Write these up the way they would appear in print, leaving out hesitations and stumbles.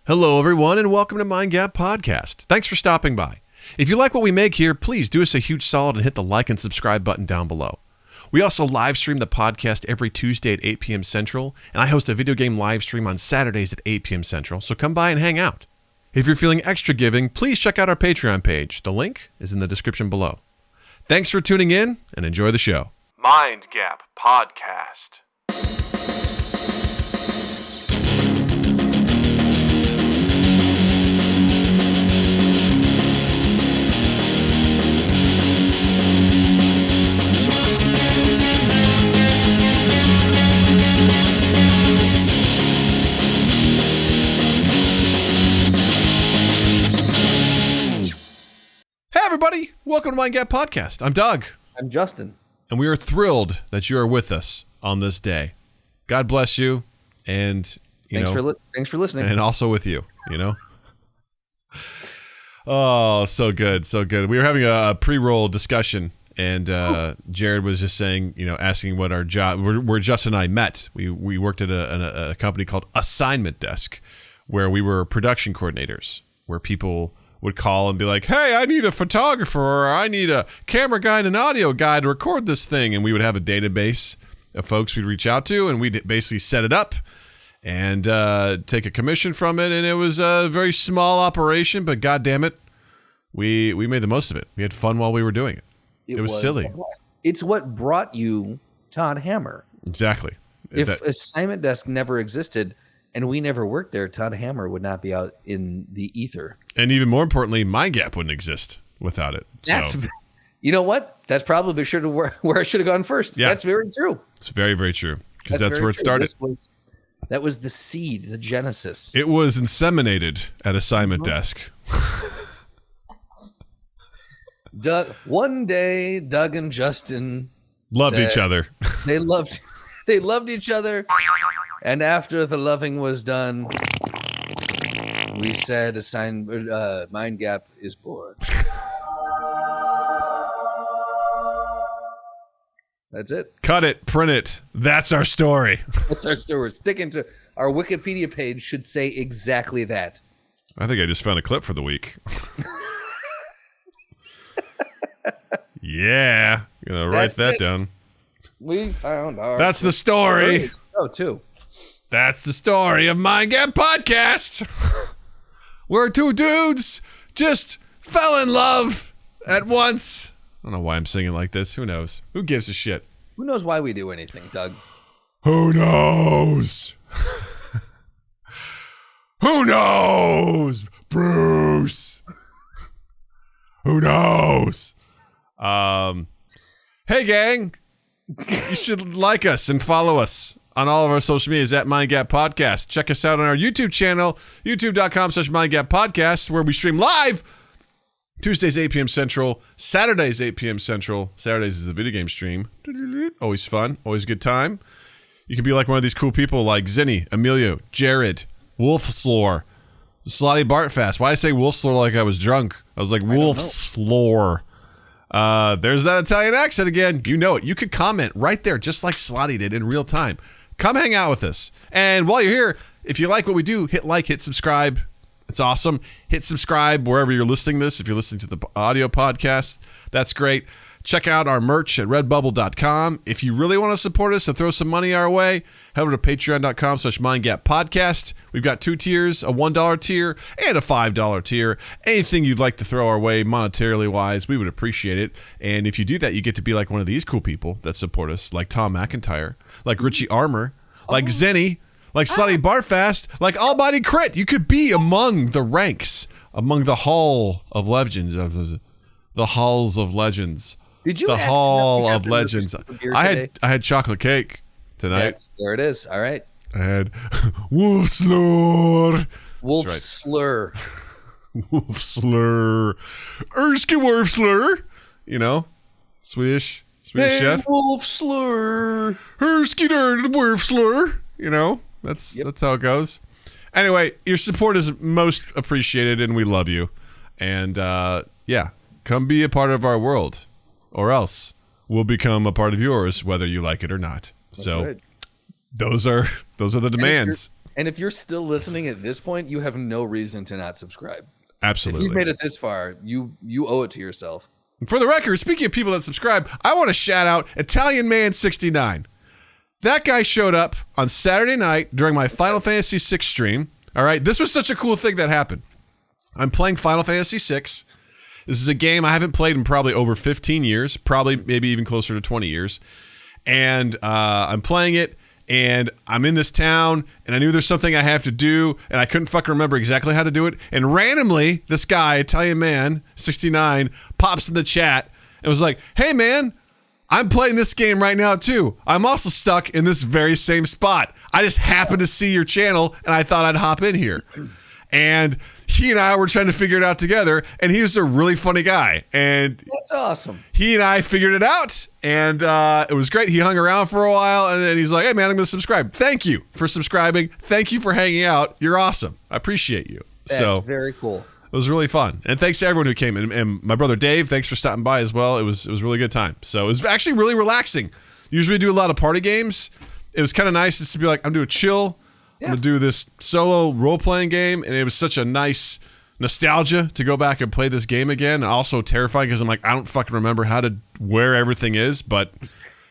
Hello, everyone, and welcome to Mind Gap Podcast. Thanks for stopping by. If you like what we make here, please do us a huge solid and hit the like and subscribe button down below. We also live stream the podcast every Tuesday at 8 p.m. Central, and I host a video game live stream on Saturdays at 8 p.m. Central, so come by and hang out. If you're feeling extra giving, please check out our Patreon page. The link is in the description below. Thanks for tuning in, and enjoy the show. Mind Gap Podcast. Everybody, welcome to Mind Gap Podcast. I'm Doug. I'm Justin. And we are thrilled that you are with us on this day. God bless you, and thanks for listening. And also with you, Oh, so good, so good. We were having a pre-roll discussion, and Jared was just saying, asking what our job, where Justin and I met. We worked at a company called Assignment Desk, where we were production coordinators, where people would call and be like, hey, I need a photographer, or I need a camera guy and an audio guy to record this thing. And we would have a database of folks we'd reach out to, and we'd basically set it up and take a commission from it. And it was a very small operation, but God damn it, we made the most of it. We had fun while we were doing it. It was silly. It's what brought you Todd Hammer. Exactly. If Assignment Desk never existed and we never worked there, Todd Hammer would not be out in the ether. And even more importantly, Mind Gap wouldn't exist without it. You know what? That's probably where I should have gone first. Yeah. That's very true. It's very, very true. Because that's where it started. That was the seed, the genesis. It was inseminated at Assignment Desk. One day, Doug and Justin loved each other. They loved each other. And after the loving was done, we said Mind Gap is born. That's it. Cut it, print it. That's our story. That's our story. Sticking to our Wikipedia page should say exactly that. I think I just found a clip for the week. Yeah. I'm going to write that down. We found our... That's the story. Oh, too. That's the story of Mind Gap Podcast. Where two dudes just fell in love at once. I don't know why I'm singing like this. Who knows? Who gives a shit? Who knows why we do anything, Doug? Who knows? Who knows? Bruce. Who knows? Hey, gang. You should like us and follow us on all of our social medias at Mind Gap Podcast. Check us out on our YouTube channel, youtube.com/Mind Gap Podcast, where we stream live Tuesdays 8 p.m. Central, Saturdays 8 p.m. Central. Saturdays is the video game stream. Always fun, always a good time. You can be like one of these cool people like Zinni, Emilio, Jared, Wolfslore, Slotty Bartfast. Why I say Wolfslore like I was drunk? I was like Wolfslore. There's that Italian accent again. You know it. You could comment right there, just like Slotty did in real time. Come hang out with us. And while you're here, if you like what we do, hit like, hit subscribe. It's awesome. Hit subscribe wherever you're listening to this. If you're listening to the audio podcast, that's great. Check out our merch at redbubble.com. If you really want to support us and throw some money our way, head over to patreon.com/mindgappodcast. We've got two tiers, a $1 tier and a $5 tier. Anything you'd like to throw our way monetarily wise, we would appreciate it. And if you do that, you get to be like one of these cool people that support us, like Tom McIntyre, like Richie Armour, like Zinni, like Slutty Bartfast, like Almighty Crit. You could be among the ranks, among the Hall of Legends, the Halls of Legends. Did you the Hall of Legends? I had chocolate cake tonight. There it is. All right. I had Wolf Slur. Wolf Slur. Wolf Slur. Erskine Wolf Slur. Swedish chef. Wolf Slur. Erskine Wolf Slur. That's how it goes. Anyway, your support is most appreciated, and we love you. And come be a part of our world. Or else we'll become a part of yours, whether you like it or not. That's so right. Those are the demands. And if you're still listening at this point, you have no reason to not subscribe. Absolutely. If you've made it this far, you owe it to yourself. For the record, speaking of people that subscribe, I want to shout out Italian Man 69. That guy showed up on Saturday night during my Final Fantasy VI stream. All right, this was such a cool thing that happened. I'm playing Final Fantasy VI. This is a game I haven't played in probably over 15 years, probably maybe even closer to 20 years. And I'm playing it, and I'm in this town, and I knew there's something I have to do, and I couldn't fucking remember exactly how to do it. And randomly, this guy, Italian Man 69, pops in the chat and was like, "Hey, man, I'm playing this game right now, too. I'm also stuck in this very same spot. I just happened to see your channel, and I thought I'd hop in here." And he and I were trying to figure it out together, and he was a really funny guy. And that's awesome. He and I figured it out, and it was great. He hung around for a while, and then he's like, "Hey, man, I'm going to subscribe. Thank you for subscribing. Thank you for hanging out. You're awesome. I appreciate you." That's very cool. It was really fun. And thanks to everyone who came in. And my brother Dave, thanks for stopping by as well. It was a really good time. So it was actually really relaxing. Usually do a lot of party games. It was kind of nice just to be like, I'm doing chill. Yeah. I'm going to do this solo role-playing game. And it was such a nice nostalgia to go back and play this game again. Also terrifying because I'm like, I don't fucking remember where everything is. But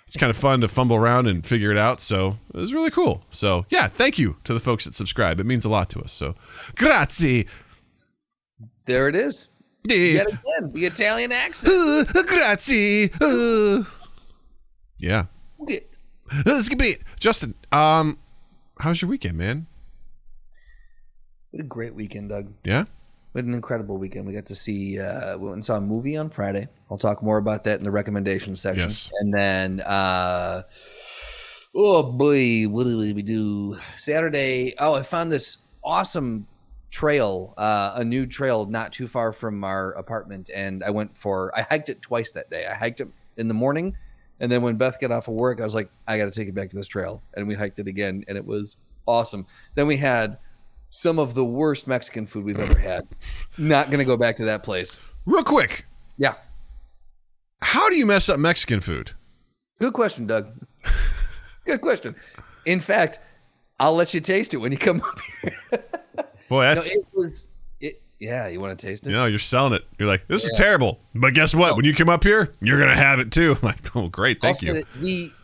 it's kind of fun to fumble around and figure it out. So it was really cool. So yeah, thank you to the folks that subscribe. It means a lot to us. So grazie. There it is. Yet again, the Italian accent. Grazie. Yeah. Justin, how's your weekend, man? We had a great weekend, Doug. Yeah? We had an incredible weekend. We got to see, we went and saw a movie on Friday. I'll talk more about that in the recommendations section. Yes. And then, oh boy, what did we do? Saturday, I found this awesome trail, a new trail not too far from our apartment, and I hiked it twice that day. I hiked it in the morning, and then when Beth got off of work, I was like, I got to take it back to this trail, and we hiked it again, and it was awesome. Then we had some of the worst Mexican food we've ever had. Not going to go back to that place. Real quick. Yeah. How do you mess up Mexican food? Good question, Doug. Good question. In fact, I'll let you taste it when you come up here. Boy, that's... Yeah, you want to taste it? No, you're selling it. You're like, this is terrible. But guess what? When you come up here, you're going to have it too. I'm like, oh, great. Thank you.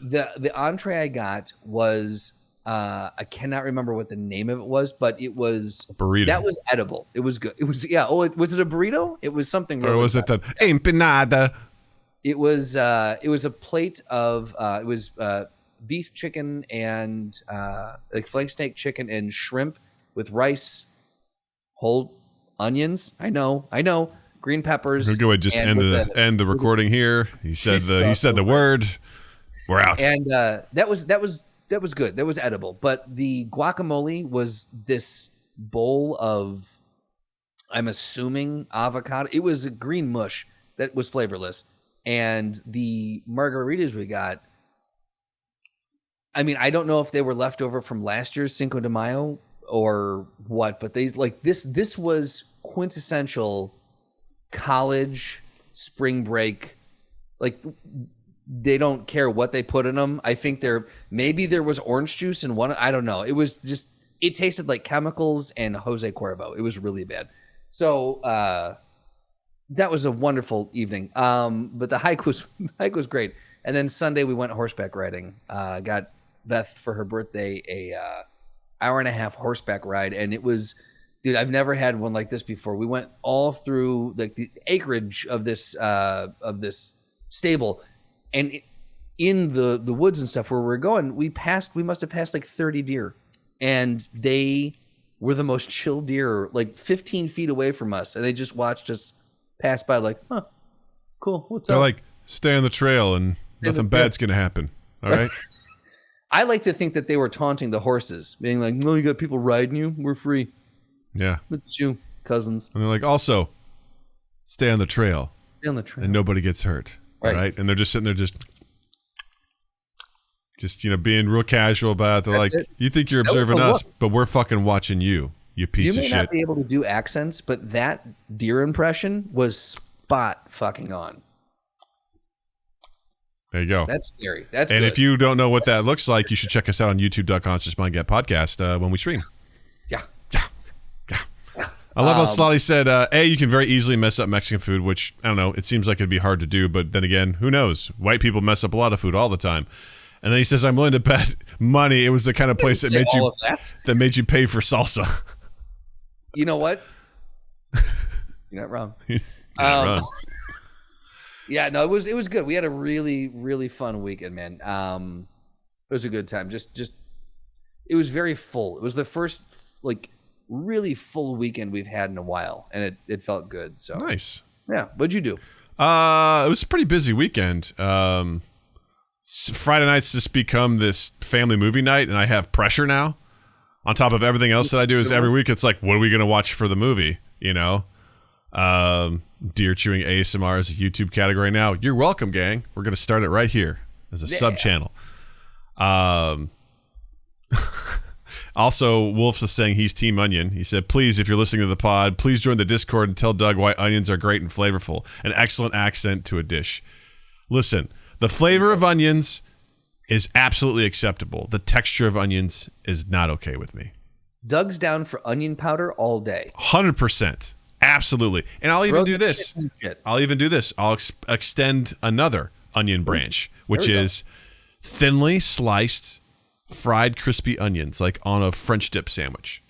The entree I got was, I cannot remember what the name of it was, but it was... burrito. That was edible. It was good. It was, yeah. Oh, was it a burrito? It was something really... Or was it the empanada? It was a plate of, beef chicken and like flank steak chicken and shrimp with rice, whole onions. I know. Green peppers. We'll go ahead, just end the recording here. He said the word. We're out. And that was good. That was edible. But the guacamole was this bowl of, I'm assuming, avocado. It was a green mush that was flavorless. And the margaritas we got, I mean, I don't know if they were left over from last year's Cinco de Mayo or what, but this was quintessential college spring break. Like, they don't care what they put in them. I think maybe there was orange juice in one. I don't know. It was just, it tasted like chemicals and Jose Cuervo. It was really bad. So that was a wonderful evening. But the hike was great. And then Sunday we went horseback riding. Got Beth for her birthday a hour and a half horseback ride, and it was, dude, I've never had one like this before. We went all through the acreage of this stable, and in the woods and stuff where we're going, we must have passed like 30 deer, and they were the most chill deer, like 15 feet away from us, and they just watched us pass by, like, huh, cool, what's up? They're like, stay on the trail and nothing bad's gonna happen. All right. I like to think that they were taunting the horses, being like, no, you got people riding you, we're free. Yeah. Look at you, cousins. And they're like, also, stay on the trail. Stay on the trail. And nobody gets hurt. Right. And they're just sitting there just being real casual about it. They're like, you think you're observing us, but we're fucking watching you piece of shit. You may not be able to do accents, but that deer impression was spot fucking on. There you go. That's scary. That's and good. if you don't know what that looks like, you should check us out on youtube.com/mindgappodcast when we stream. Yeah. I love how Slotty said, you can very easily mess up Mexican food, which, I don't know, it seems like it'd be hard to do, but then again, who knows? White people mess up a lot of food all the time. And then he says, I'm willing to bet money it was the kind of place that made you pay for salsa. You know what? You're not wrong. You're not wrong. Yeah, no, it was good. We had a really, really fun weekend, man. It was a good time. Just it was very full. It was the first really full weekend we've had in a while, and it felt good. So nice. Yeah. What'd you do? It was a pretty busy weekend. Friday nights just become this family movie night, and I have pressure now. On top of everything else that I do is every week it's like, what are we going to watch for the movie? You know? Deer chewing ASMR is a YouTube category now. You're welcome, gang. We're going to start it right here as a sub channel. Also, Wolf's is saying he's Team Onion. He said, please, if you're listening to the pod, please join the Discord and tell Doug why onions are great and flavorful. An excellent accent to a dish. Listen, the flavor of onions is absolutely acceptable. The texture of onions is not okay with me. Doug's down for onion powder all day. 100%. Absolutely. And I'll even do this. I'll extend another onion branch, which is thinly sliced fried crispy onions, like on a French dip sandwich.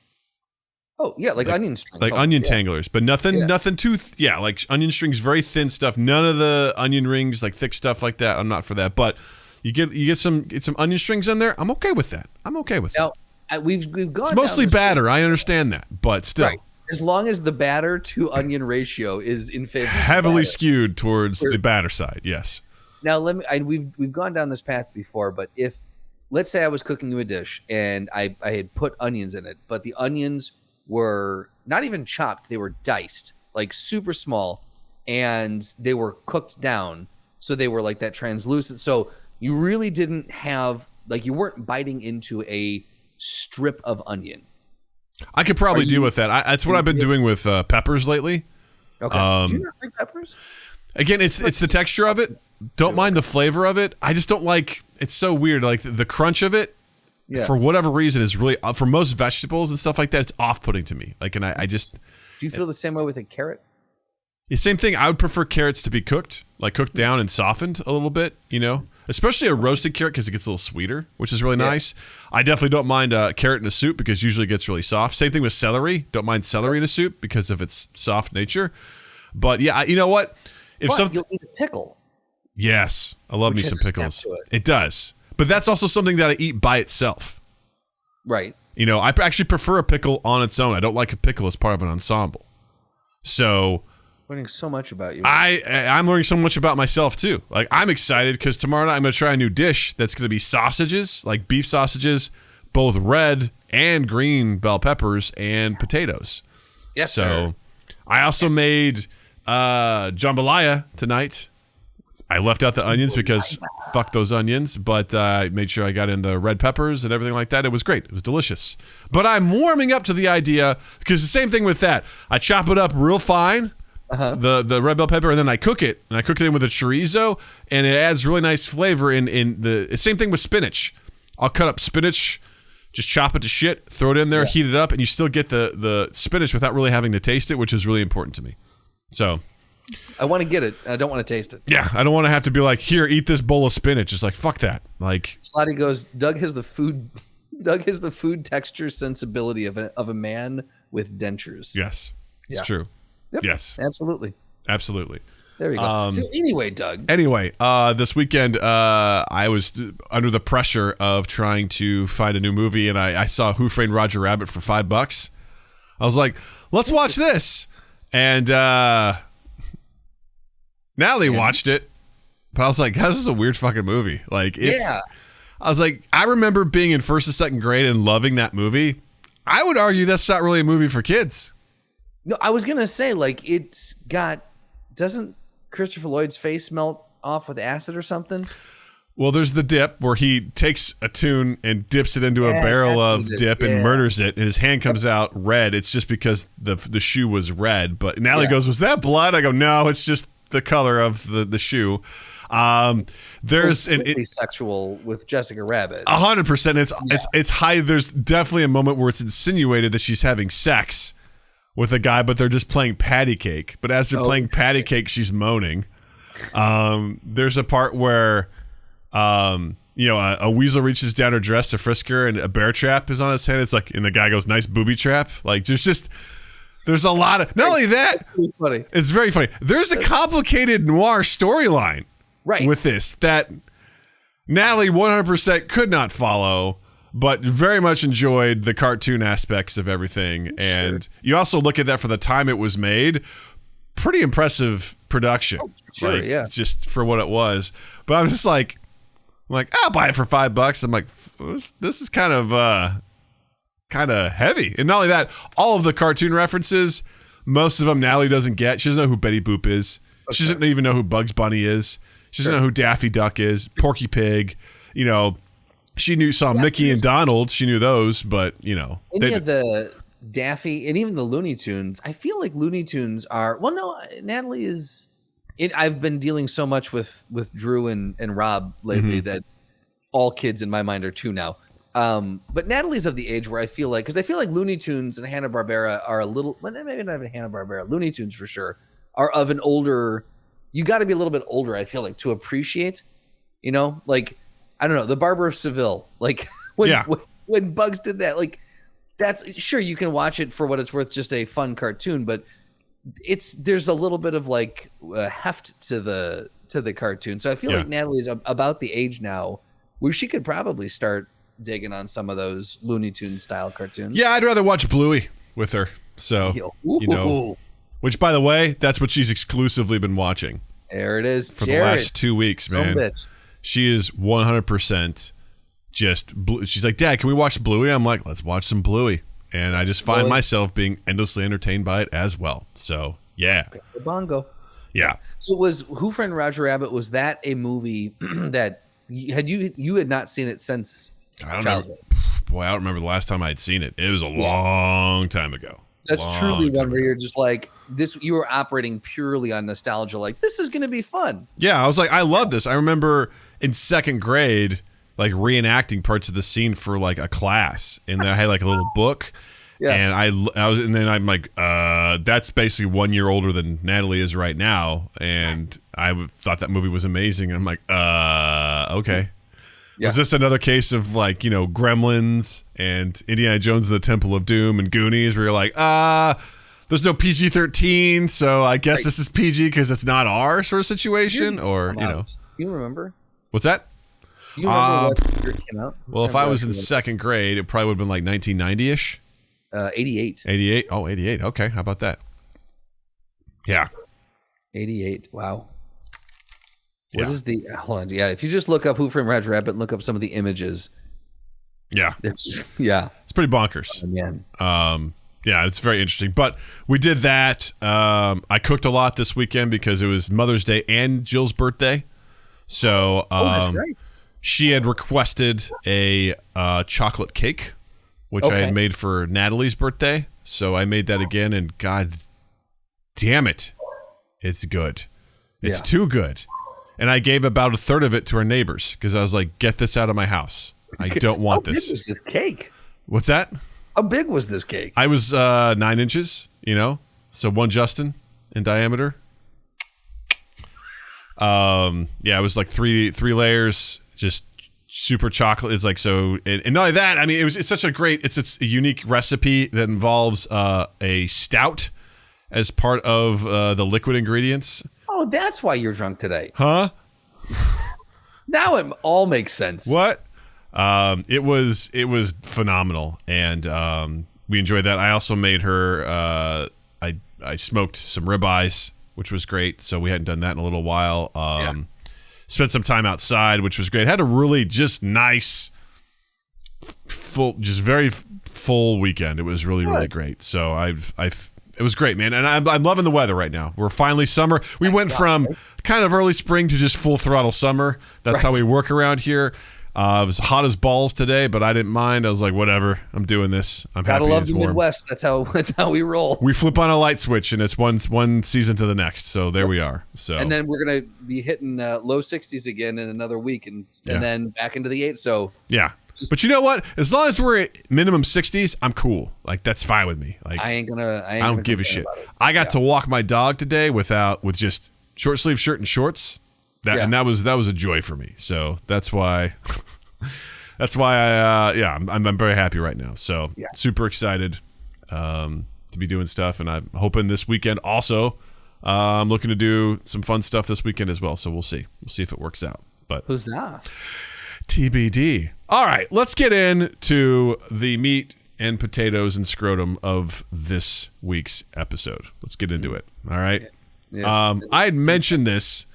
Oh, yeah, like onion strings. Like onion tanglers, but nothing too, like onion strings, very thin stuff. None of the onion rings, like thick stuff like that. I'm not for that. But you get some onion strings in there. I'm okay with that. Now, we've gone. It's mostly batter. I understand that, but still. Right. As long as the batter to onion ratio is in favor. Heavily skewed towards the batter side, yes. Now, we've gone down this path before, but if, let's say I was cooking you a dish and I had put onions in it, but the onions were not even chopped, they were diced, like super small, and they were cooked down, so they were like that translucent. So you really didn't have, like, you weren't biting into a strip of onion. I could probably deal with that. That's what I've been doing with peppers lately. Okay. Do you not like peppers? Again, it's the texture of it. Don't mind the flavor of it. I just don't like. It's so weird. Like the crunch of it, for whatever reason, is really for most vegetables and stuff like that. It's off-putting to me. Like, and I just. Do you feel the same way with a carrot? The same thing. I would prefer carrots to be cooked down and softened a little bit. You know, especially a roasted carrot because it gets a little sweeter, which is really nice. I definitely don't mind a carrot in a soup because usually it gets really soft. Same thing with celery. Don't mind celery in a soup because of its soft nature. But yeah, you know what? You'll eat a pickle. Yes, I love me some pickles. It does, but that's also something that I eat by itself. Right. You know, I actually prefer a pickle on its own. I don't like a pickle as part of an ensemble. So, learning so much about you. I'm learning so much about myself too. Like, I'm excited because tomorrow night I'm going to try a new dish that's going to be sausages, like beef sausages, both red and green bell peppers and potatoes. Yes, so sir. I also made jambalaya tonight. I left out the onions because fuck those onions, but I made sure I got in the red peppers and everything like that. It was great. It was delicious. But I'm warming up to the idea because the same thing with that. I chop it up real fine, the red bell pepper, and then I cook it. And I cook it in with a chorizo, and it adds really nice flavor in the same thing with spinach. I'll cut up spinach, just chop it to shit, throw it in there, heat it up, and you still get the spinach without really having to taste it, which is really important to me. So I want to get it. I don't want to taste it. Yeah, I don't want to have to be like, here, eat this bowl of spinach. It's like, fuck that. Like, Slotty goes, Doug has the food texture sensibility of a man with dentures. Yes, it's true. Yep. Yes, absolutely. There we go. So anyway, Doug. This weekend, I was under the pressure of trying to find a new movie, and I saw Who Framed Roger Rabbit for $5. I was like, let's watch this. And Natalie watched it, but I was like, this is a weird fucking movie. Like, I was like, I remember being in first and second grade and loving that movie. I would argue that's not really a movie for kids. No, I was gonna say, like, doesn't Christopher Lloyd's face melt off with acid or something? Well, there's the dip where he takes a tune and dips it into a barrel of dip and murders it, and his hand comes out red. It's just because the shoe was red. But Natalie goes, was that blood? I go, no, it's just the color of the shoe. There's an sexual with Jessica Rabbit. 100%. It's high. There's definitely a moment where it's insinuated that she's having sex with a guy, but they're just playing patty cake. But as they're playing patty cake, she's moaning. There's a part where, a weasel reaches down her dress to frisk her, and a bear trap is on his head. It's like, and the guy goes, "Nice booby trap." Like, there's a lot of. Not only that, funny. It's very funny. There's a complicated noir storyline, with this that Natalie 100% could not follow, but very much enjoyed the cartoon aspects of everything. Sure. And you also look at that for the time it was made. Pretty impressive production, just for what it was. But I was just like, I'll buy it for $5. I'm like, this is kind of heavy. And not only that, all of the cartoon references, most of them Natalie doesn't get. She doesn't know who Betty Boop is. Okay. She doesn't even know who Bugs Bunny is. She doesn't know who Daffy Duck is. Porky Pig. She saw Mickey and Donald. She knew those, but any of the Daffy and even the Looney Tunes. I feel like Looney Tunes are Natalie is. I've been dealing so much with Drew and Rob lately that all kids in my mind are 2 now. But Natalie's of the age where I feel like Looney Tunes and Hanna-Barbera are a little, maybe not even Hanna-Barbera, Looney Tunes for sure, are of an older, you got to be a little bit older, I feel like, to appreciate, like, I don't know, the Barber of Seville, like when Bugs did that, like, that's sure you can watch it for what it's worth, just a fun cartoon, but there's a little bit of like heft to the cartoon. So I feel like Natalie's about the age now where she could probably start digging on some of those Looney Tunes style cartoons. Yeah, I'd rather watch Bluey with her. So, which by the way, that's what she's exclusively been watching. There it is. For the last 2 weeks, man. Bitch. She is 100% she's like, "Dad, can we watch Bluey?" I'm like, "Let's watch some Bluey." And I just find myself being endlessly entertained by it as well. So, yeah. The bongo. Yeah. So was Who Framed Roger Rabbit, was that a movie that you had not seen it since childhood? Boy, I don't remember the last time I had seen it. It was a long time ago. That's truly one where you're just like, you were operating purely on nostalgia. Like, this is going to be fun. Yeah, I was like, I love this. I remember in second grade, like reenacting parts of the scene for like a class, and I had like a little book, and I'm like, that's basically 1 year older than Natalie is right now, and I thought that movie was amazing, and I'm like, okay. Yeah. Was this another case of like, Gremlins and Indiana Jones and the Temple of Doom and Goonies, where you're like, there's no PG-13, so I guess this is PG because it's not our sort of situation, or you remember? What's that? You remember what year it came out? Well, if I was in second grade, it probably would have been like 1990-ish. 88. 88? Oh, 88. Okay, how about that? Yeah. 88. Wow. What is the... Hold on. Yeah, if you just look up Who Framed Roger Rabbit and look up some of the images. Yeah. It's pretty bonkers. Oh, man. Yeah, it's very interesting. But we did that. I cooked a lot this weekend because it was Mother's Day and Jill's birthday. So... that's right. She had requested a chocolate cake, which I had made for Natalie's birthday. So I made that again, and God damn it, it's good. It's too good. And I gave about a third of it to our neighbors because I was like, get this out of my house. I don't want this. How big was this cake? What's that? How big was this cake? I was 9 inches, so one Justin in diameter. It was like three layers. Just super chocolate. It's like so, and not only that. I mean, it's such a great. It's a unique recipe that involves a stout as part of the liquid ingredients. Oh, that's why you're drunk today, huh? Now it all makes sense. What? It was phenomenal, and we enjoyed that. I also made her. I smoked some ribeyes, which was great. So we hadn't done that in a little while. Spent some time outside, which was great. Had a really just nice, very full weekend. It was really, really great. So it was great, man. And I'm loving the weather right now. We're finally summer. We went from kind of early spring to just full throttle summer. That's how we work around here. It was hot as balls today, but I didn't mind. I was like, whatever, I'm doing this. I'm happy. Gotta love the warm. Midwest. That's how we roll. We flip on a light switch, and it's one season to the next. So there we are. So and then we're gonna be hitting low 60s again in another week, and then back into the 8. So yeah. But you know what? As long as we're at minimum 60s, I'm cool. Like that's fine with me. Like I don't give a shit. I got to walk my dog today with just short sleeve shirt and shorts. And that was a joy for me. So that's why I'm very happy right now. So super excited to be doing stuff, and I'm hoping this weekend also. I'm looking to do some fun stuff this weekend as well. So we'll see if it works out. But who's that? TBD. All right, let's get into the meat and potatoes and scrotum of this week's episode. Let's get into it. All right. Yes. I had mentioned this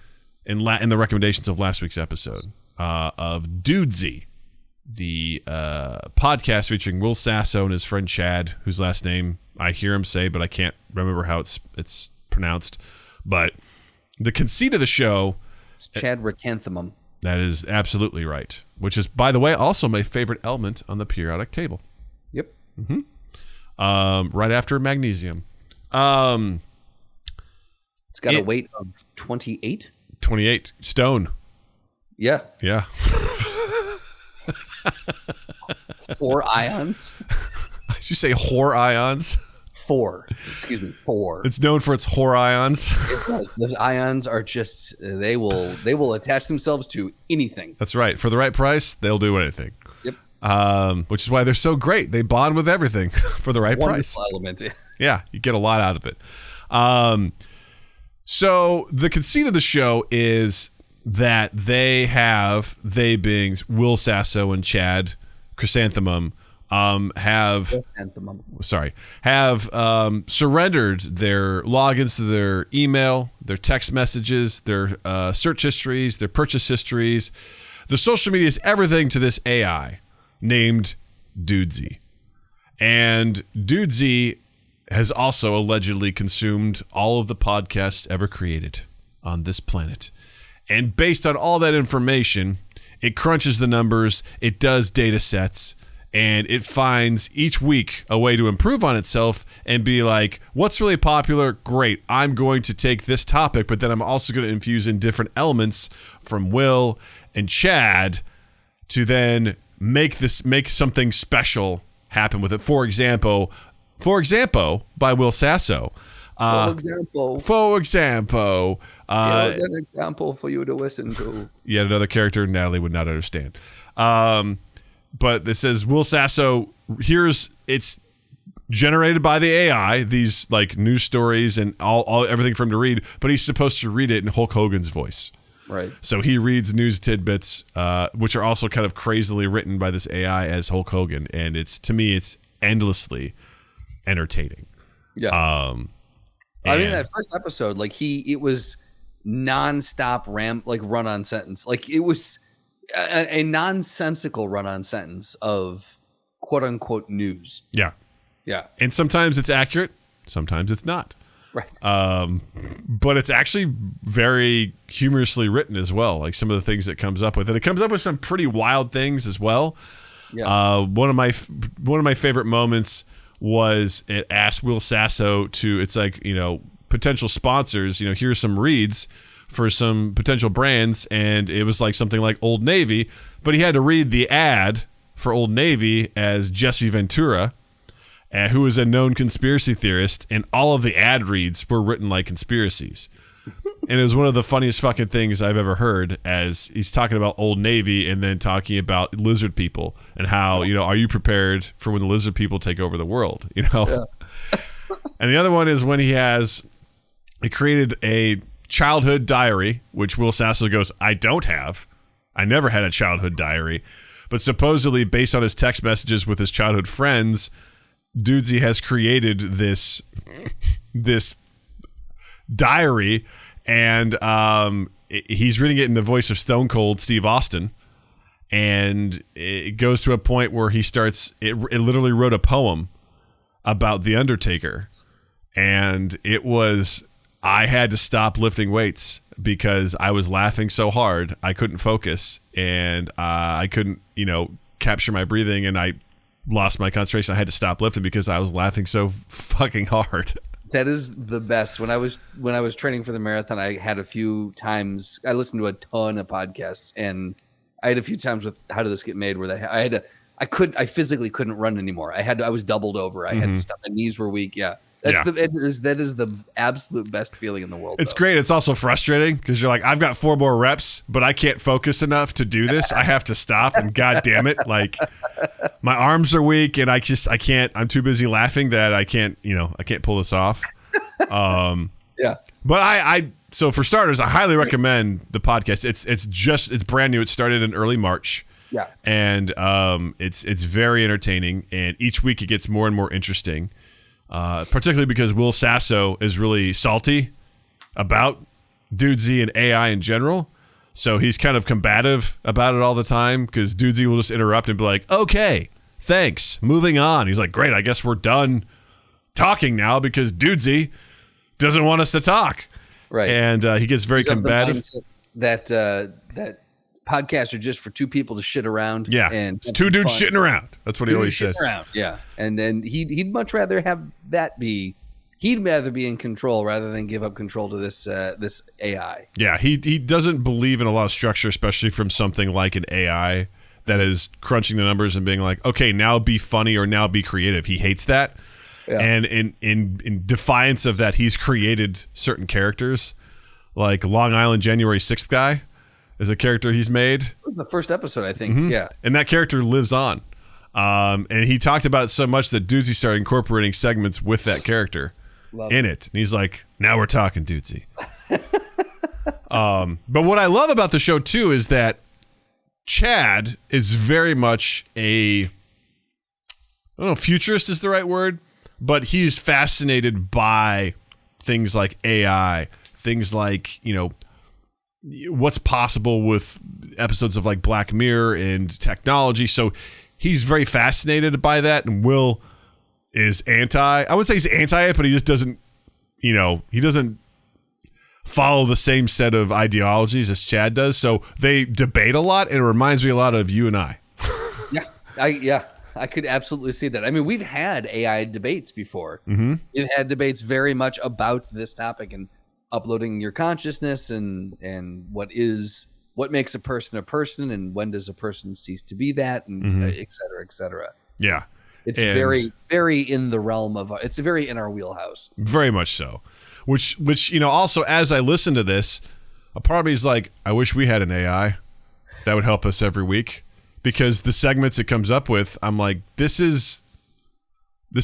in the recommendations of last week's episode of Dudesy, the podcast featuring Will Sasso and his friend Chad, whose last name I hear him say, but I can't remember how it's pronounced. But the conceit of the show... It's Chad Ricanthamum. That is absolutely right. Which is, by the way, also my favorite element on the periodic table. Yep. Mm-hmm. Right after magnesium. It's got a weight of 28? 28 stone. Yeah. 4 ions. Did you say whore ions? 4. Excuse me, 4. It's known for its whore ions. It does. The ions are just they will attach themselves to anything. That's right. For the right price, they'll do anything. Yep. Which is why they're so great. They bond with everything for the right price. Element. Yeah, you get a lot out of it. So the conceit of the show is that they being Will Sasso and Chad Chrysanthemum, have surrendered their logins to their email, their text messages, their search histories, their purchase histories. The social media is everything to this AI named Dudesy. And Dudesy has also allegedly consumed all of the podcasts ever created on this planet. And based on all that information, it crunches the numbers, it does data sets, and it finds each week a way to improve on itself and be like, what's really popular? Great. I'm going to take this topic, but then I'm also going to infuse in different elements from Will and Chad to then make something special happen with it. For example, by Will Sasso. For example. Here's an example for you to listen to. Yet another character Natalie would not understand. But this says Will Sasso, it's generated by the AI, these like news stories and all everything for him to read, but he's supposed to read it in Hulk Hogan's voice. Right. So he reads news tidbits, which are also kind of crazily written by this AI as Hulk Hogan. And to me, it's endlessly entertaining. Yeah. I mean, that first episode, it was nonstop run-on sentence. Like it was a nonsensical run-on sentence of quote-unquote news. Yeah. Yeah. And sometimes it's accurate, sometimes it's not. Right. But it's actually very humorously written as well, like some of the things it comes up with. And it comes up with some pretty wild things as well. Yeah. One of my favorite moments was it asked Will Sasso to, it's like, potential sponsors, here's some reads for some potential brands, and it was like something like Old Navy, but he had to read the ad for Old Navy as Jesse Ventura, who is a known conspiracy theorist, and all of the ad reads were written like conspiracies. And it was one of the funniest fucking things I've ever heard, as he's talking about Old Navy and then talking about lizard people and how, are you prepared for when the lizard people take over the world, Yeah. And the other one is when he created a childhood diary, which Will Sasso goes, I don't have. I never had a childhood diary. But supposedly, based on his text messages with his childhood friends, Dudesy has created this diary, and he's reading it in the voice of Stone Cold Steve Austin. And it goes to a point where he starts, it literally wrote a poem about The Undertaker. And it was, I had to stop lifting weights because I was laughing so hard I couldn't focus, and I couldn't, capture my breathing, and I lost my concentration. I had to stop lifting because I was laughing so fucking hard. That is the best. When I was training for the marathon, I had a few times. I listened to a ton of podcasts, and I had a few times with How Did This Get Made where I physically couldn't run anymore. I was doubled over. I had to stop. My knees were weak. Yeah. That is the absolute best feeling in the world. It's great. It's also frustrating because you're like, I've got 4 more reps, but I can't focus enough to do this. I have to stop, and God damn it, like my arms are weak, and I can't. I'm too busy laughing that I can't pull this off. Yeah. But so for starters, I highly recommend the podcast. It's brand new. It started in early March. Yeah. And it's very entertaining, and each week it gets more and more interesting. Particularly because Will Sasso is really salty about Dudesy and AI in general. So he's kind of combative about it all the time because Dudesy will just interrupt and be like, okay, thanks, moving on. He's like, great, I guess we're done talking now because Dudesy doesn't want us to talk. Right. And he gets very combative. That podcasts are just for 2 people to shit around. Yeah, and it's 2 dudes shitting around. That's what he always says. Around. Yeah, and then he'd much rather have that be. He'd rather be in control rather than give up control to this AI. Yeah, he doesn't believe in a lot of structure, especially from something like an AI that is crunching the numbers and being like, okay, now be funny or now be creative. He hates that, and in defiance of that, he's created certain characters, like Long Island January 6th guy. Is a character he's made. It was the first episode, I think. Yeah. And that character lives on. And he talked about it so much that Dudesy started incorporating segments with that character in it. And he's like, now we're talking, Dudesy. But what I love about the show, too, is that Chad is very much I don't know, futurist is the right word, but he's fascinated by things like AI, things like, what's possible with episodes of like Black Mirror and technology. So he's very fascinated by that, and Will is I would say he's anti it, but he just doesn't, he doesn't follow the same set of ideologies as Chad does. So they debate a lot, and it reminds me a lot of you and I. I could absolutely see that. I mean, we've had AI debates before. Mm-hmm. We've had debates very much about this topic and uploading your consciousness and what makes a person and when does a person cease to be that, and et cetera, et cetera. Yeah. It's very, very in the realm of, it's very in our wheelhouse. Very much so. Which, also as I listen to this, a part of me is like, I wish we had an AI that would help us every week, because the segments it comes up with, I'm like, this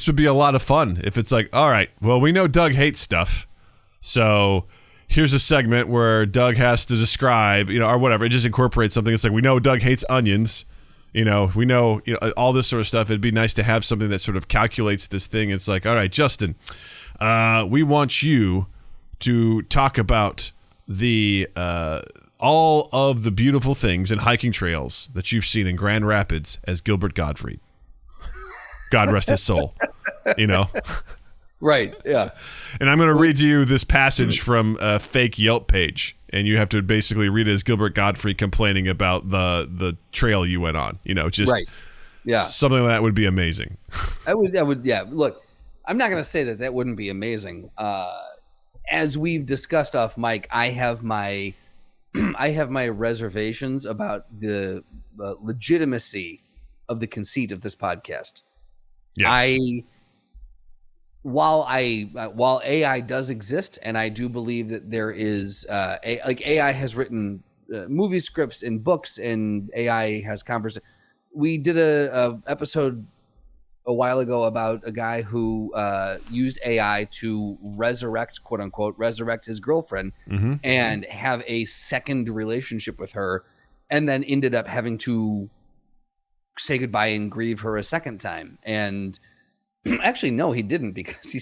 would be a lot of fun if it's like, all right, well, we know Doug hates stuff. So here's a segment where Doug has to describe, or whatever. It just incorporates something. It's like, we know Doug hates onions. We know, all this sort of stuff. It'd be nice to have something that sort of calculates this thing. It's like, all right, Justin, we want you to talk about the all of the beautiful things and hiking trails that you've seen in Grand Rapids as Gilbert Gottfried. God rest his soul. Right, yeah. And I'm going to read to you this passage from a fake Yelp page, and you have to basically read it as Gilbert Gottfried complaining about the trail you went on. Just right. Yeah. Something like that would be amazing. I would. Yeah. Look, I'm not going to say that wouldn't be amazing. As we've discussed off mic, I have my reservations about the legitimacy of the conceit of this podcast. Yes. While AI does exist, and I do believe that there is AI has written movie scripts and books, and AI has conversation. We did a episode a while ago about a guy who used AI to quote unquote resurrect his girlfriend and have a second relationship with her, and then ended up having to say goodbye and grieve her a second time. And actually, no, he didn't, because he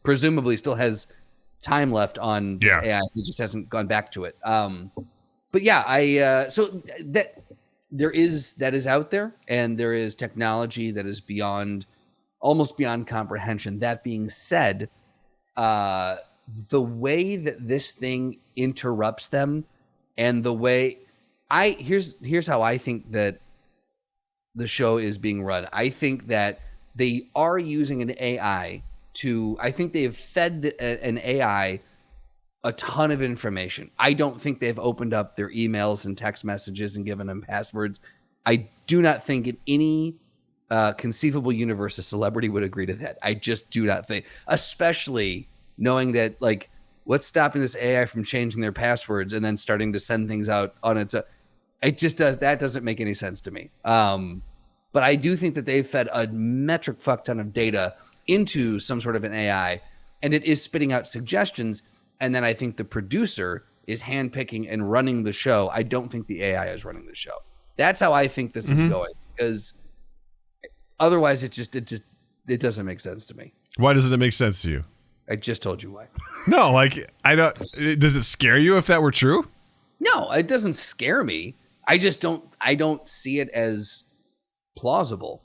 presumably still has time left on this AI. He just hasn't gone back to it. But yeah, so that is out there, and there is technology that is almost beyond comprehension. That being said, the way that this thing interrupts them, and the way here's how I think that the show is being run. I think that they are using an AI I think they have fed an AI a ton of information. I don't think they've opened up their emails and text messages and given them passwords. I do not think in any conceivable universe a celebrity would agree to that. I just do not think, especially knowing that, like, what's stopping this AI from changing their passwords and then starting to send things out on its own? That doesn't make any sense to me. But I do think that they've fed a metric fuck ton of data into some sort of an AI, and it is spitting out suggestions. And then I think the producer is handpicking and running the show. I don't think the AI is running the show. That's how I think this is going, because otherwise it doesn't make sense to me. Why doesn't it make sense to you? I just told you why. No, like, I don't. Does it scare you if that were true? No, it doesn't scare me. I don't see it as plausible.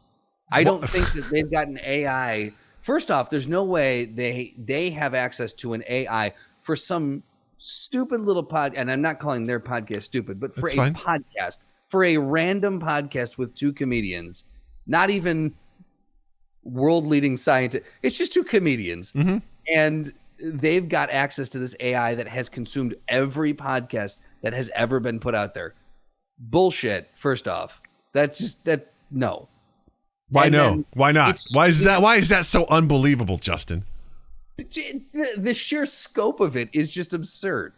I don't think that they've got an AI. First off, there's no way they have access to an AI for some stupid little pod. And I'm not calling their podcast stupid, but for podcast, for a random podcast with two comedians, not even world-leading scientists. It's just two comedians. Mm-hmm. And they've got access to this AI that has consumed every podcast that has ever been put out there. Bullshit, first off. No. Why no? Why not? Why is that so unbelievable, Justin? The sheer scope of it is just absurd.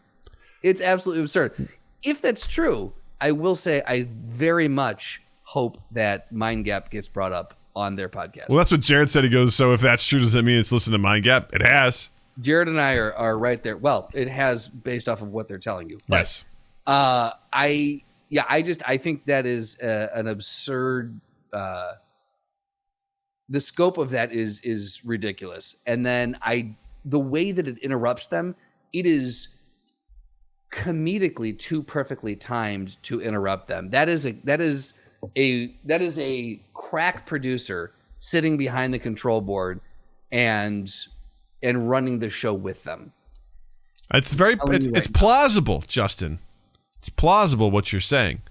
It's absolutely absurd. If that's true, I will say I very much hope that Mind Gap gets brought up on their podcast. Well, that's what Jared said. He goes, so if that's true, does that mean it's listened to Mind Gap? It has. Jared and I are right there. Well, it has, based off of what they're telling you. But, yes. I think that is an absurd. The scope of that is ridiculous. And then the way that it interrupts them, it is comedically too perfectly timed to interrupt them. That is a crack producer sitting behind the control board and running the show with them. It's plausible, Justin. It's plausible what you're saying,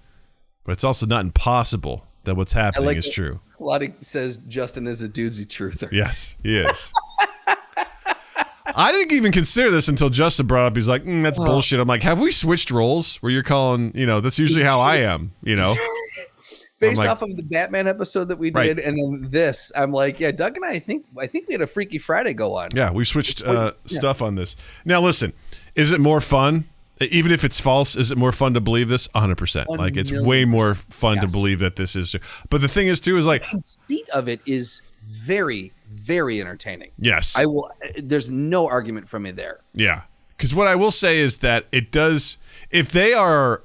but it's also not impossible that what's happening is true. Lottie says Justin is a dudesy truther. Yes, he is. I didn't even consider this until Justin brought up. He's like, that's bullshit. I'm like, have we switched roles where you're calling, that's usually how I am, Based off of the Batman episode that we did, and then this, I'm like, yeah, Doug and I think we had a Freaky Friday go on. Yeah, we switched stuff on this. Now, listen, is it more fun? Even if it's false, is it more fun to believe this? 100%. Like, it's way more fun to believe that this is true. But the thing is, too, is like, the conceit of it is very, very entertaining. Yes. There's no argument from me there. Yeah. Because what I will say is that it does, if they are,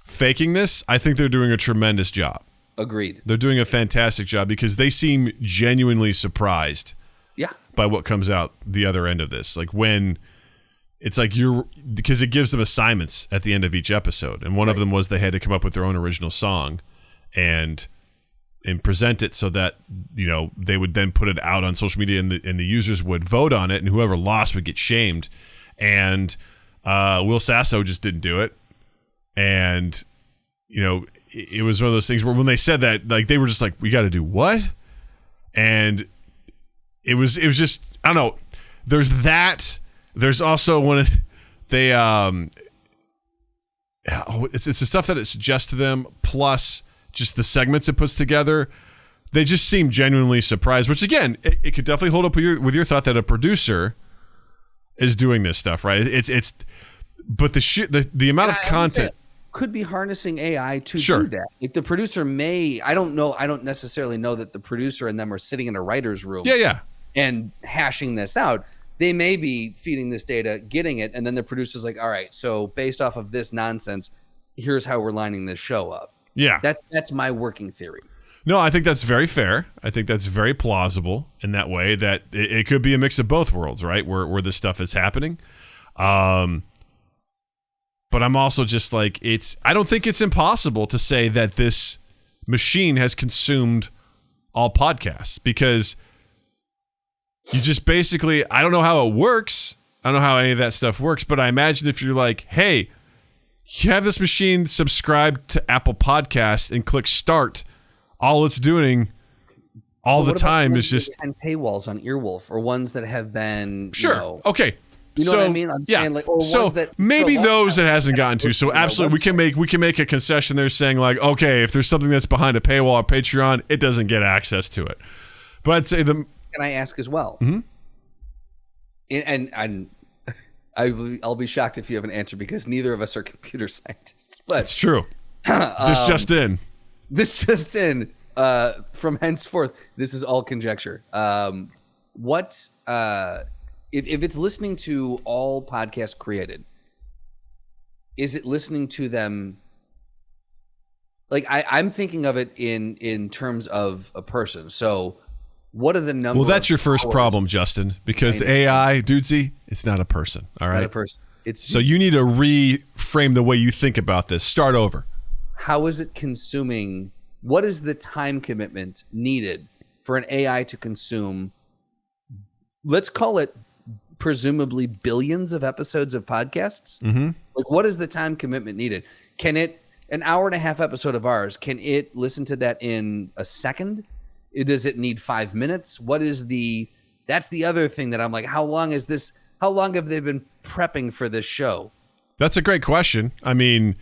faking this, I think they're doing a tremendous job. Agreed. They're doing a fantastic job because they seem genuinely surprised by what comes out the other end of this. Like, when it's like because it gives them assignments at the end of each episode. And one of them was they had to come up with their own original song and present it so that, they would then put it out on social media and the users would vote on it, and whoever lost would get shamed. And Will Sasso just didn't do it. And, it was one of those things where when they said that, like, they were just like, we got to do what? And it was just, I don't know. There's that. There's also when they, it's the stuff that it suggests to them, plus just the segments it puts together. They just seem genuinely surprised, which again, it could definitely hold up with your thought that a producer is doing this stuff, right? But the amount of content could be harnessing AI to do that. Like, the producer I don't necessarily know that the producer and them are sitting in a writer's room and hashing this out. They may be feeding this data, getting it, and then the producer's like, all right, so based off of this nonsense, here's how we're lining this show up. Yeah. That's my working theory. No, I think that's very fair. I think that's very plausible in that way, that it could be a mix of both worlds, right? Where this stuff is happening. But I'm also just like, I don't think it's impossible to say that this machine has consumed all podcasts, because you just basically, I don't know how it works. I don't know how any of that stuff works, but I imagine if you're like, hey, you have this machine subscribed to Apple Podcasts and click start, all it's doing all the time is just... And paywalls on Earwolf, or ones that have been... Sure, okay. You know what I mean? I'm saying, like, or so ones that maybe those it hasn't gotten to. So absolutely, we can make a concession there, saying like, okay, if there's something that's behind a paywall or Patreon, it doesn't get access to it. But I'd say Can I ask as well? Mm-hmm. And I'll be shocked if you have an answer, because neither of us are computer scientists. But it's true. This just in. From henceforth, this is all conjecture. If it's listening to all podcasts created, is it listening to them? Like I'm thinking of it in terms of a person. So what are the numbers? Well, that's your first problem, Justin, because the AI, Dudesy, it's not a person. All right. Not a person. So you need to reframe the way you think about this. Start over. How is it consuming? What is the time commitment needed for an AI to consume? Let's call it presumably billions of episodes of podcasts. Mm-hmm. Like, what is the time commitment needed? Can it, an hour and a half episode of ours, can it listen to that in a second? Does it need 5 minutes? That's the other thing that I'm like, how long have they been prepping for this show? That's a great question. I mean,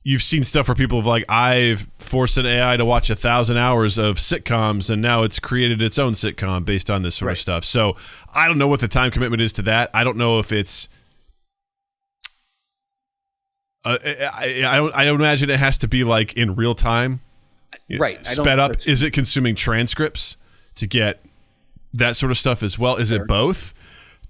you've seen stuff where people have like, I've forced an AI to watch 1,000 hours of sitcoms, and now it's created its own sitcom based on this sort of stuff. So I don't know what the time commitment is to that. I don't know if it's. I don't imagine it has to be like in real time. Right. Sped up. Is it consuming transcripts to get that sort of stuff as well? Is it both?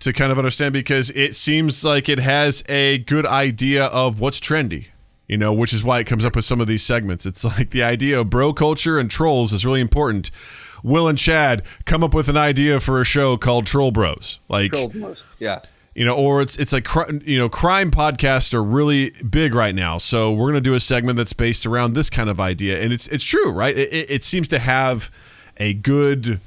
To kind of understand, because it seems like it has a good idea of what's trendy. You know, which is why it comes up with some of these segments. It's like the idea of bro culture and trolls is really important. Will and Chad come up with an idea for a show called Troll Bros. Like, Troll Bros. Yeah. You know, or it's like, you know, crime podcasts are really big right now. So we're going to do a segment that's based around this kind of idea. And it's true, right? It seems to have a good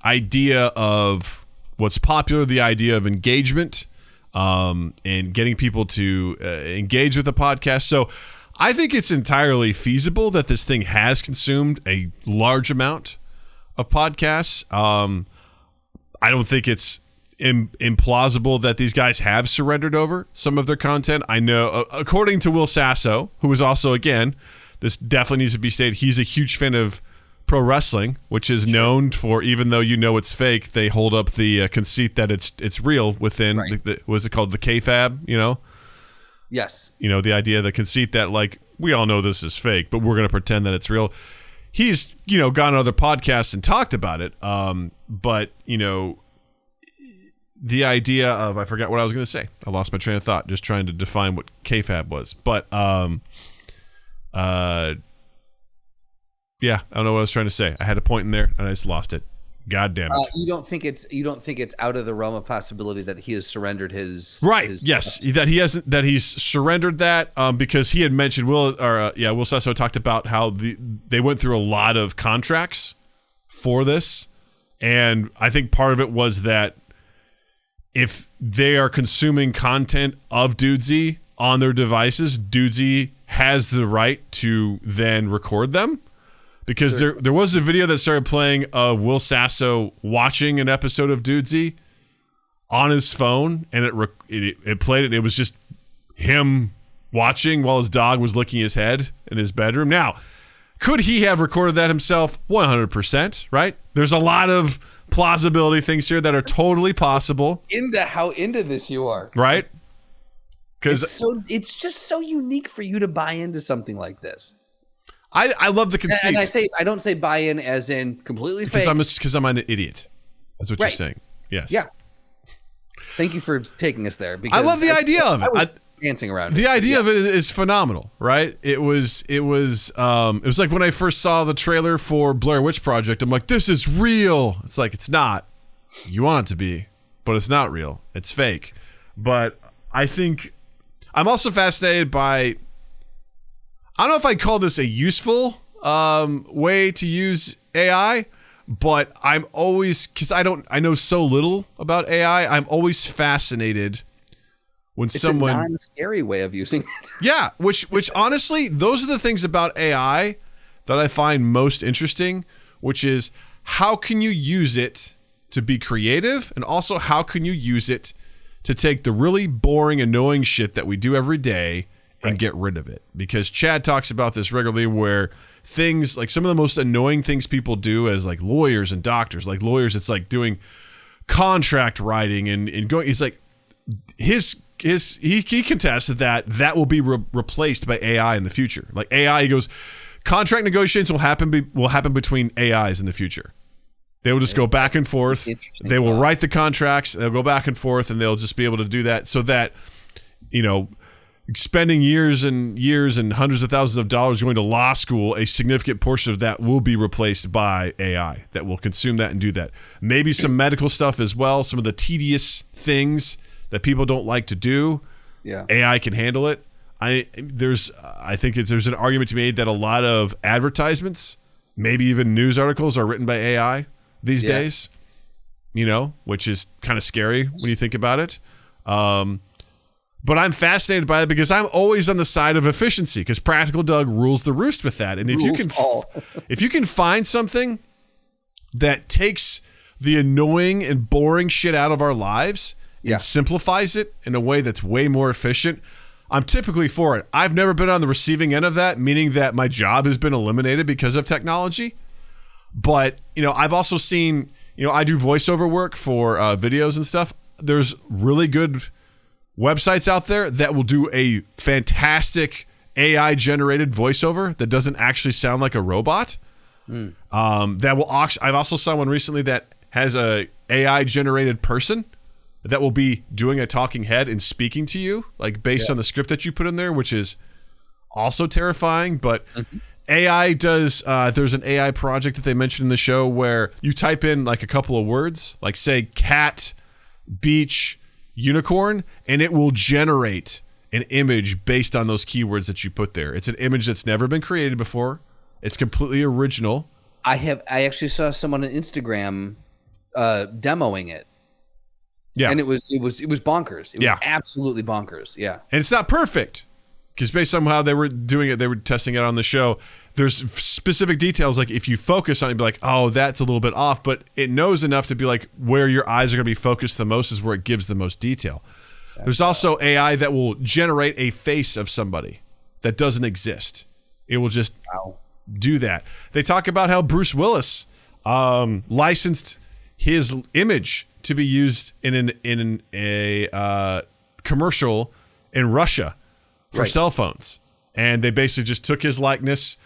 idea of what's popular, the idea of engagement, and getting people to engage with the podcast. So I think it's entirely feasible that this thing has consumed a large amount of podcasts. I don't think it's implausible that these guys have surrendered over some of their content. I know, according to Will Sasso, who is also, again, this definitely needs to be stated, he's a huge fan of pro wrestling, which is known for, even though you know it's fake, they hold up the conceit that it's real within what's it called, the kayfabe, you know? Yes. You know, the idea, the conceit that, like, we all know this is fake, but we're going to pretend that it's real. He's, you know, gone on other podcasts and talked about it, but, you know, the idea of, I forgot what I was going to say. I lost my train of thought just trying to define what kayfabe was. But yeah, I don't know what I was trying to say. I had a point in there and I just lost it. God damn it. You don't think it's out of the realm of possibility that he has surrendered his yes, that he's surrendered that, because he had mentioned Will Sasso talked about how they went through a lot of contracts for this, and I think part of it was that if they are consuming content of Dudesy on their devices, Dudesy has the right to then record them. Because there was a video that started playing of Will Sasso watching an episode of Dudesy on his phone, and it played it. It was just him watching while his dog was licking his head in his bedroom. Now, could he have recorded that himself? 100%, right? There's a lot of plausibility things here that are totally possible. How into this you are, right? Because it's just so unique for you to buy into something like this. I love the conceit. And I don't say buy in as in completely fake. Because I'm an idiot. That's what you're saying. Yes. Yeah. Thank you for taking us there. Because I love the idea of it. I was dancing around. The idea of it is phenomenal, right? It was like when I first saw the trailer for Blair Witch Project. I'm like, this is real. It's like, it's not. You want it to be, but it's not real. It's fake. But I think I'm also fascinated by. I don't know if I call this a useful way to use AI, But I'm always, because I know so little about AI, I'm always fascinated when it's someone... a non-scary way of using it. Yeah, which honestly, those are the things about AI that I find most interesting, which is how can you use it to be creative, and also how can you use it to take the really boring, annoying shit that we do every day and get rid of it. Because Chad talks about this regularly, where things like some of the most annoying things people do as like lawyers and doctors, like lawyers, it's like doing contract writing and going, it's like he contests that will be replaced by AI in the future. Like AI, he goes, contract negotiations will happen between AIs in the future. They will just go back and forth. They will write the contracts. They'll go back and forth, and they'll just be able to do that so that, spending years and years and hundreds of thousands of dollars going to law school, a significant portion of that will be replaced by AI that will consume that and do that. Maybe some medical stuff as well. Some of the tedious things that people don't like to do. Yeah. AI can handle it. There's an argument to be made that a lot of advertisements, maybe even news articles, are written by AI these days, which is kind of scary when you think about it. But I'm fascinated by it because I'm always on the side of efficiency, because Practical Doug rules the roost with that. And if you can find something that takes the annoying and boring shit out of our lives and simplifies it in a way that's way more efficient, I'm typically for it. I've never been on the receiving end of that, meaning that my job has been eliminated because of technology. But, I've also seen, I do voiceover work for videos and stuff. There's really good websites out there that will do a fantastic AI generated voiceover that doesn't actually sound like a robot. I've also saw one recently that has a AI generated person that will be doing a talking head and speaking to you, like based on the script that you put in there, which is also terrifying. But AI does, there's an AI project that they mentioned in the show where you type in like a couple of words, like say cat, beach, unicorn, and it will generate an image based on those keywords that you put there. It's an image that's never been created before. It's completely original. I actually saw someone on Instagram demoing it. Yeah. And it was bonkers. It was absolutely bonkers. Yeah. And it's not perfect, because based on how they were doing it, they were testing it on the show. There's specific details, like if you focus on it, you'd be like, oh, that's a little bit off, but it knows enough to be like where your eyes are going to be focused the most is where it gives the most detail. There's also AI that will generate a face of somebody that doesn't exist. It will just do that. They talk about how Bruce Willis licensed his image to be used in a commercial in Russia for cell phones. And they basically just took his likeness,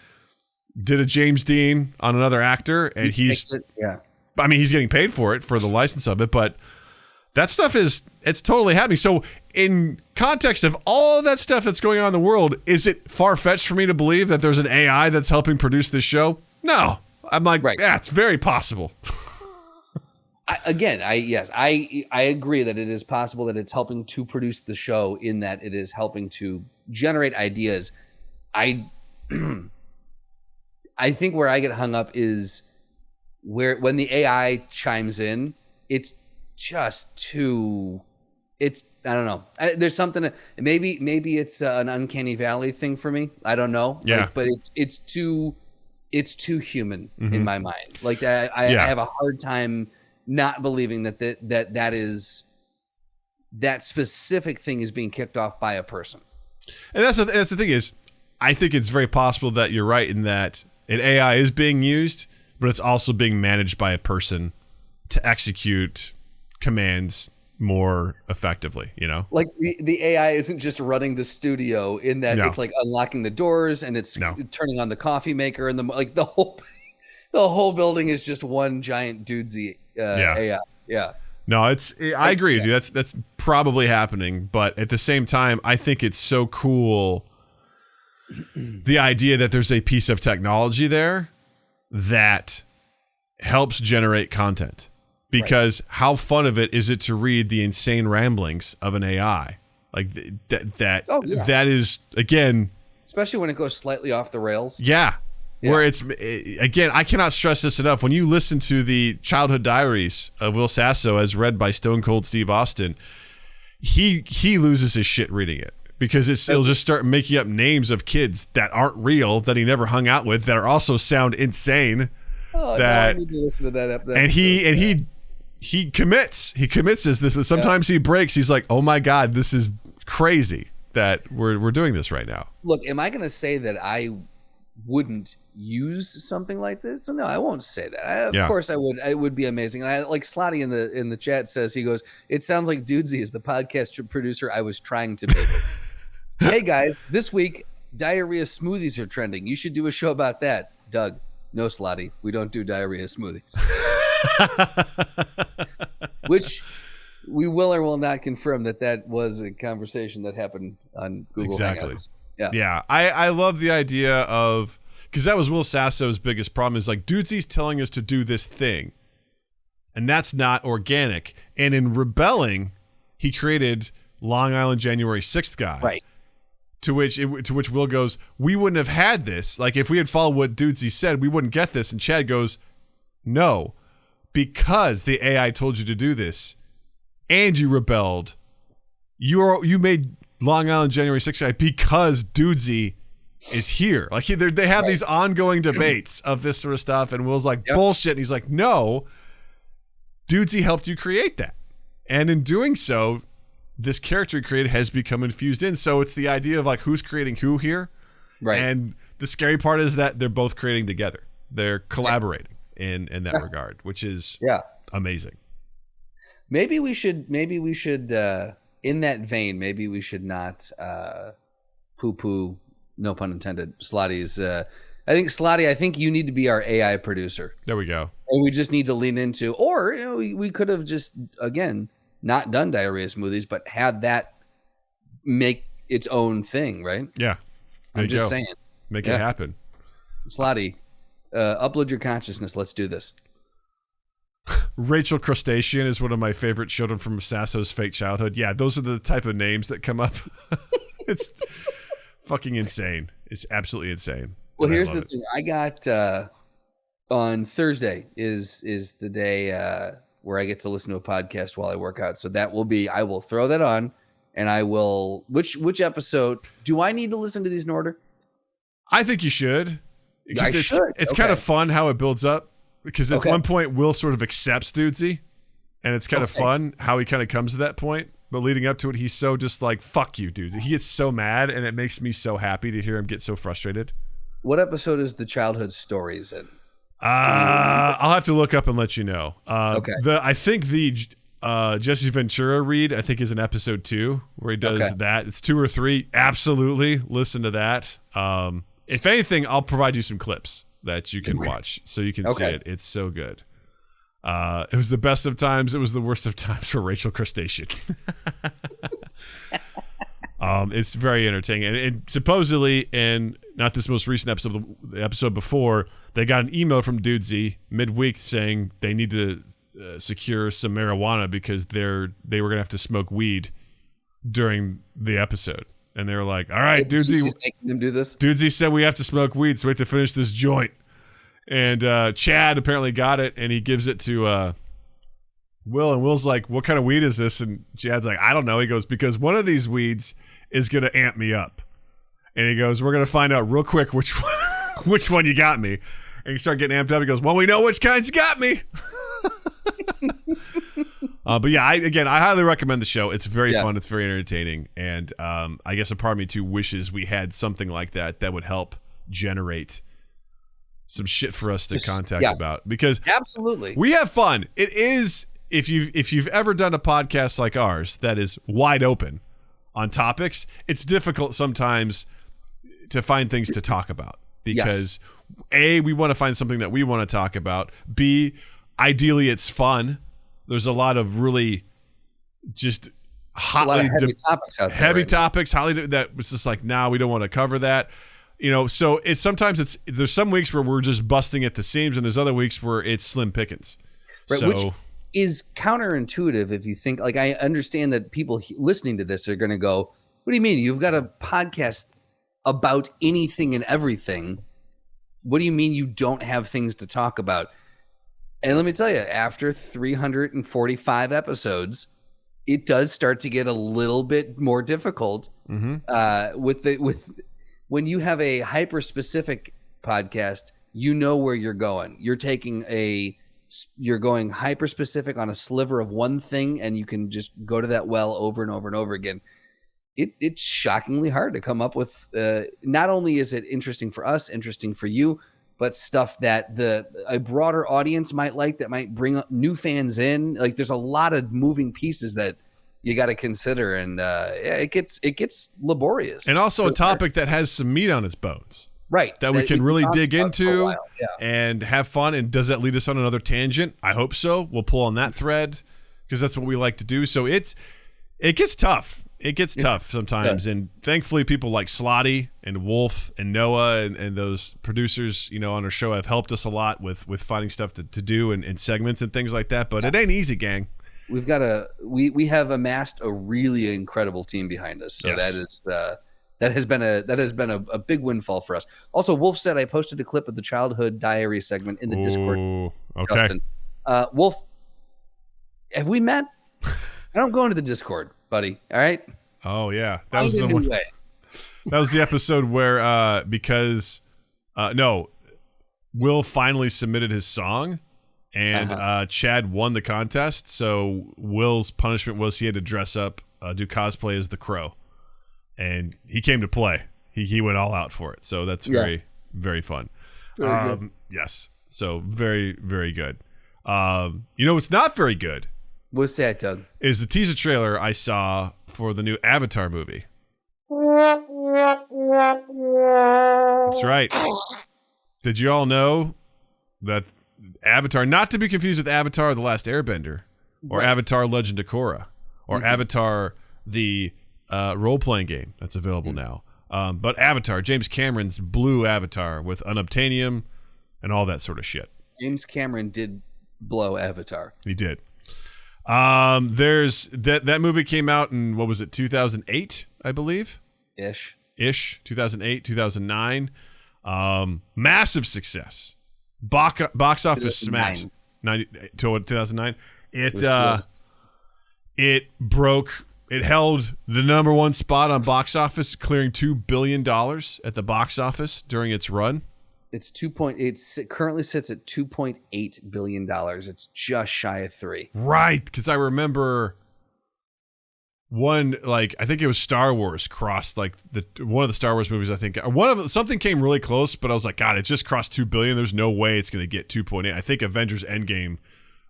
did a James Dean on another actor, and he's getting paid for it, for the license of it, but that stuff it's totally happening. So in context of all that stuff that's going on in the world, is it far-fetched for me to believe that there's an AI that's helping produce this show? No. I'm like, it's very possible. I agree that it is possible that it's helping to produce the show, in that it is helping to generate ideas. I think where I get hung up is when the AI chimes in, it's just too. It's, I don't know. There's something. Maybe it's an uncanny valley thing for me. I don't know. Yeah. But it's too human in my mind. Like that, I have a hard time not believing that specific thing is being kicked off by a person. And that's the thing is, I think it's very possible that you're right in that an AI is being used, but it's also being managed by a person to execute commands more effectively, Like the AI isn't just running the studio, in that it's like unlocking the doors and it's turning on the coffee maker, and the whole building is just one giant Dudesy AI. Yeah. No, I agree with you. That's probably happening, but at the same time, I think it's so cool, the idea that there's a piece of technology there that helps generate content. Because how fun of it is it to read the insane ramblings of an AI? Like that is, again, especially when it goes slightly off the rails. Yeah. where it's, again, I cannot stress this enough. When you listen to the childhood diaries of Will Sasso as read by Stone Cold Steve Austin, he loses his shit reading it, because it'll just start making up names of kids that aren't real, that he never hung out with, that are also sound insane. Oh, I need to listen to that episode. And he commits this, but sometimes he breaks. He's like, oh my God, this is crazy that we're doing this right now. Look, am I going to say that I wouldn't use something like this? No, I won't say that. Of course I would. It would be amazing. And I like Slotty in the chat says, he goes, it sounds like Dudesy is the podcast producer I was trying to make. Hey guys, this week diarrhea smoothies are trending. You should do a show about that. Doug, no, Slotty, we don't do diarrhea smoothies. Which we will or will not confirm that was a conversation that happened on Google Hangouts. Yeah. I love the idea of, because that was Will Sasso's biggest problem, is like, Dudesy's telling us to do this thing, and that's not organic. And in rebelling, he created Long Island January 6th guy. Right. To which Will goes, we wouldn't have had this. Like, if we had followed what Dudesy said, we wouldn't get this. And Chad goes, no, because the AI told you to do this, and you rebelled. You made Long Island January 6th guy because Dudesy is here. Like, they have these ongoing debates of this sort of stuff, and Will's like, bullshit. And he's like, no, Dudesy helped you create that. And in doing so, this character he created has become infused in. So it's the idea of like, who's creating who here. Right. And the scary part is that they're both creating together. They're collaborating in that regard, which is amazing. Maybe we should in that vein, maybe we should not poo-poo, no pun intended, Slotty's. I think you need to be our AI producer. There we go. And we just need to lean into, or we could have just, again, not done diarrhea smoothies, but had that make its own thing, right? Yeah. I'm just saying. Make it happen. Slotty, upload your consciousness. Let's do this. Rachel Crustacean is one of my favorite children from Sasso's fake childhood. Yeah, those are the type of names that come up. It's fucking insane. It's absolutely insane. Well, here's the thing. I got on Thursday is the day where I get to listen to a podcast while I work out. So that will be, I will throw that on, and I will, which episode, do I need to listen to these in order? I think you should. I should. It's kind of fun how it builds up, because at one point Will sort of accepts Dudesy, and it's kind of fun how he kind of comes to that point. But leading up to it, he's so just like, fuck you, Dudesy. He gets so mad, and it makes me so happy to hear him get so frustrated. What episode is the childhood stories in? I'll have to look up and let you know. Okay. I think the Jesse Ventura read, I think, is in episode 2 where he does that. It's 2 or 3. Absolutely listen to that. If anything, I'll provide you some clips that you can watch so you can see it. It's so good. It was the best of times. It was the worst of times for Rachel Crustacean. It's very entertaining. And supposedly, in not this most recent episode, the episode before, they got an email from Dudesy midweek saying they need to secure some marijuana because they were going to have to smoke weed during the episode. And they were like, all right, Dudesy, making them do this? Dudesy said we have to smoke weed, so we have to finish this joint. And Chad apparently got it, and he gives it to Will. And Will's like, what kind of weed is this? And Chad's like, I don't know. He goes, because one of these weeds is going to amp me up. And he goes, we're going to find out real quick which one you got me. And you start getting amped up. He goes, well, we know which kinds you got me. But yeah, I highly recommend the show. It's very fun. It's very entertaining. And I guess a part of me too wishes we had something like that would help generate some shit for us to contact about, because absolutely we have fun. It is, if you've ever done a podcast like ours that is wide open on topics, it's difficult sometimes to find things to talk about, because A, we want to find something that we want to talk about. B, ideally it's fun. There's a lot of really just hotly heavy topics out there. Heavy topics, that was just like, nah, we don't want to cover that. So there's some weeks where we're just busting at the seams, and there's other weeks where it's slim pickings. Right, so, which is counterintuitive if you think, like, I understand that people listening to this are going to go, what do you mean? You've got a podcast about anything and everything. What do you mean you don't have things to talk about? And let me tell you, after 345 episodes, it does start to get a little bit more difficult. With when you have a hyper specific podcast, you know where you're going. You're going hyper specific on a sliver of one thing, and you can just go to that well over and over and over again. It's shockingly hard to come up with. Not only is it interesting for us, interesting for you, but stuff that a broader audience might like, that might bring up new fans in. Like, there's a lot of moving pieces that you got to consider, and it gets laborious. And also a topic that has some meat on its bones. Right. That we can really dig into yeah. and have fun. And does that lead us on another tangent? I hope so. We'll pull on that thread because that's what we like to do. So it gets tough. It gets tough sometimes. Yeah. And thankfully people like Slotty and Wolf and Noah and those producers, on our show have helped us a lot with finding stuff to do and segments and things like that. But it ain't easy, gang. We've got we have amassed a really incredible team behind us. So yes. That has been a big windfall for us. Also, Wolf said I posted a clip of the childhood diary segment in the Discord. Okay. Justin. Wolf, have we met? I don't go into the Discord, buddy. All right. Oh yeah, that was the one. That was the episode where Will finally submitted his song, and Chad won the contest. So Will's punishment was he had to dress up, do cosplay as the Crow. And he came to play. He went all out for it. So that's very, very fun. Very good. Yes. So very, very good. What's not very good? What's that, Doug? Is the teaser trailer I saw for the new Avatar movie. That's right. Did you all know that Avatar, not to be confused with Avatar: The Last Airbender, or Avatar: Legend of Korra, or Avatar the role-playing game that's available now. But Avatar, James Cameron's blue Avatar with unobtainium and all that sort of shit. James Cameron did blow Avatar. He did. There's that movie came out in, what was it, 2008, I believe? Ish, 2008, 2009. Massive success. Box office smash. 2009. It broke. It held the number one spot on box office, clearing $2 billion at the box office during its run. It currently sits at $2.8 billion. It's just shy of 3. Right, because I remember I think it was Star Wars crossed one of the Star Wars movies. I think something came really close, but I was like, God, it just crossed 2 billion. There's no way it's going to get 2.8. I think Avengers Endgame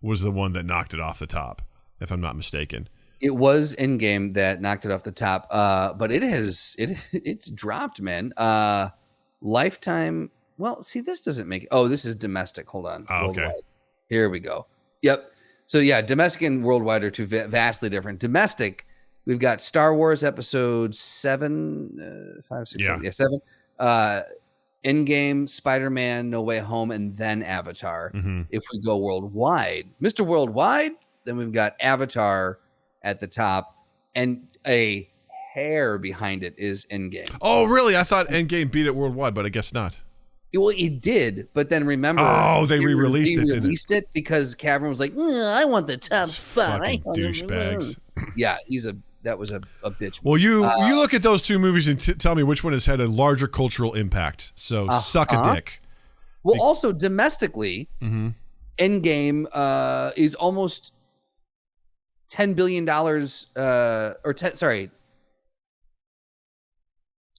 was the one that knocked it off the top, if I'm not mistaken. It was Endgame that knocked it off the top, but it's dropped, man. Lifetime. Well, see, this doesn't make it. Oh, this is domestic. Hold on. Oh, okay. Worldwide. Here we go. Yep. So yeah, domestic and worldwide are two vastly different. Domestic, we've got Star Wars Episode 7, 5, 6, 7. Yeah, 7. Endgame, Spider-Man, No Way Home, and then Avatar. Mm-hmm. If we go worldwide, Mr. Worldwide, then we've got Avatar at the top, and a hair behind it is Endgame. Oh, really? I thought Endgame beat it worldwide, but I guess not. Well, it did, but then remember... Oh, they re-released it, didn't it? Because Cameron was like, I want the top spot. Fucking douchebags. Yeah, that was a bitch. Well, you look at those two movies and tell me which one has had a larger cultural impact. So suck a dick. Well, also domestically, Endgame is almost $10 billion,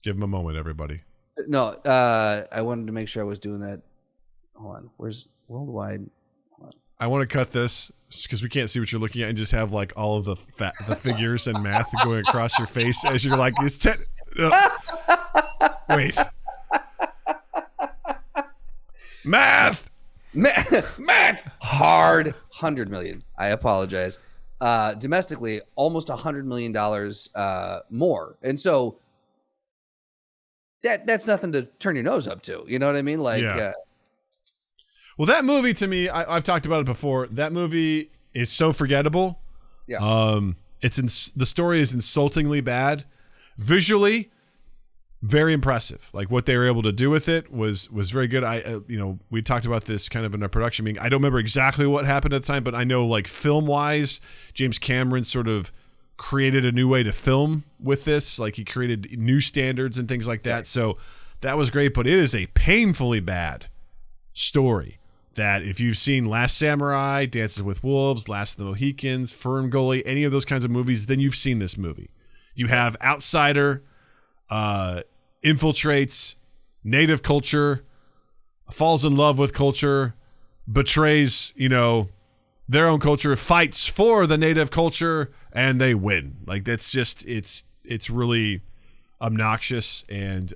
Give him a moment, everybody. No, I wanted to make sure I was doing that. Hold on. Where's worldwide? Hold on. I want to cut this because we can't see what you're looking at and just have like all of the figures and math going across your face as you're like, it's 10. Wait. Math. Hard 100 million. I apologize. Domestically, almost $100 million more. And so that's nothing to turn your nose up to. You know what I mean? Like, well, that movie to me, I've talked about it before. That movie is so forgettable. Yeah. The story is insultingly bad. Visually, very impressive. Like what they were able to do with it was very good. We talked about this kind of in our production meeting. I don't remember exactly what happened at the time, but I know like film wise, James Cameron sort of created a new way to film with this. Like he created new standards and things like that. Right. So that was great, but it is a painfully bad story that if you've seen Last Samurai, Dances with Wolves, Last of the Mohicans, Ferngully, any of those kinds of movies, then you've seen this movie. You have outsider, infiltrates native culture, falls in love with culture, betrays, their own culture, fights for the native culture, and they win. Like that's just it's really obnoxious, and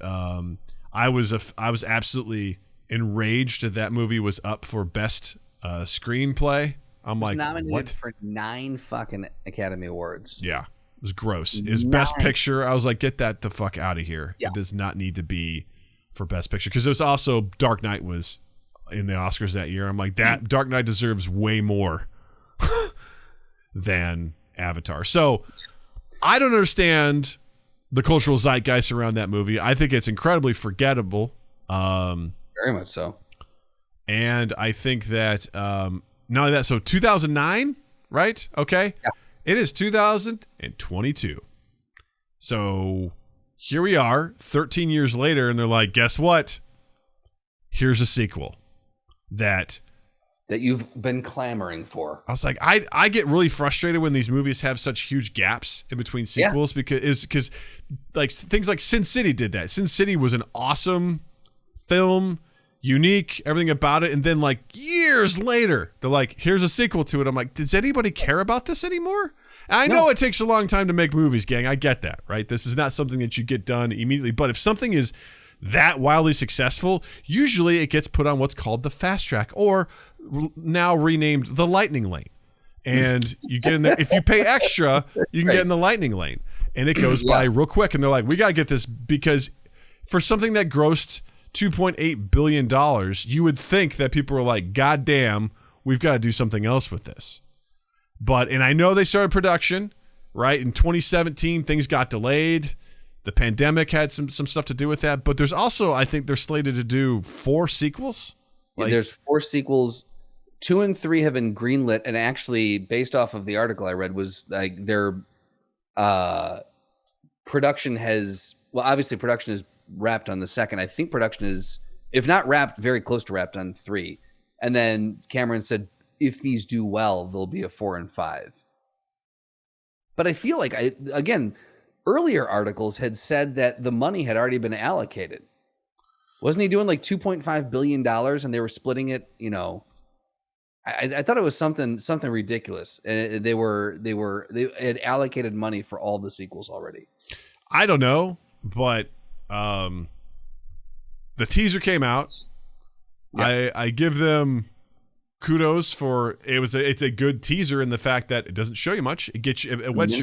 I was absolutely enraged that movie was up for best screenplay. I'm like, nominated what? For 9 fucking Academy Awards. Yeah. It was gross. His best picture, I was like, get that the fuck out of here. Yeah. It does not need to be for best picture. Because it was also Dark Knight was in the Oscars that year. I'm like, that Dark Knight deserves way more than Avatar. So I don't understand the cultural zeitgeist around that movie. I think it's incredibly forgettable. Very much so. And I think that not only that, so 2009, right? Okay. Yeah. It is 2022. So here we are 13 years later, and they're like, guess what? Here's a sequel that you've been clamoring for. I was like, I get really frustrated when these movies have such huge gaps in between sequels because like things like Sin City did that. Sin City was an awesome film, unique, everything about it, and then like years later they're like, here's a sequel to it. I'm like, does anybody care about this anymore? And I know it takes a long time to make movies, gang. I get that, right? This is not something that you get done immediately, but if something is that wildly successful, usually it gets put on what's called the fast track, or now renamed the lightning lane, and you get in there. If you pay extra, you can get in the lightning lane, and it goes by real quick, and they're like, we got to get this, because for something that grossed $2.8 billion, you would think that people were like, God damn, we've got to do something else with this. And I know they started production, right? In 2017, things got delayed. The pandemic had some stuff to do with that. But there's also, I think they're slated to do 4 sequels. There's 4 sequels. 2 and 3 have been greenlit. And actually, based off of the article I read, was like their production has, obviously production is wrapped on the second. I think production is, if not wrapped, very close to wrapped on 3. And then Cameron said, if these do well, there'll be a 4 and 5. But I feel like earlier articles had said that the money had already been allocated. Wasn't he doing like $2.5 billion and they were splitting it? I thought it was something ridiculous. They had allocated money for all the sequels already. I don't know, but the teaser came out. Yep. I give them kudos for it's a good teaser in the fact that it doesn't show you much. It gets you, it whets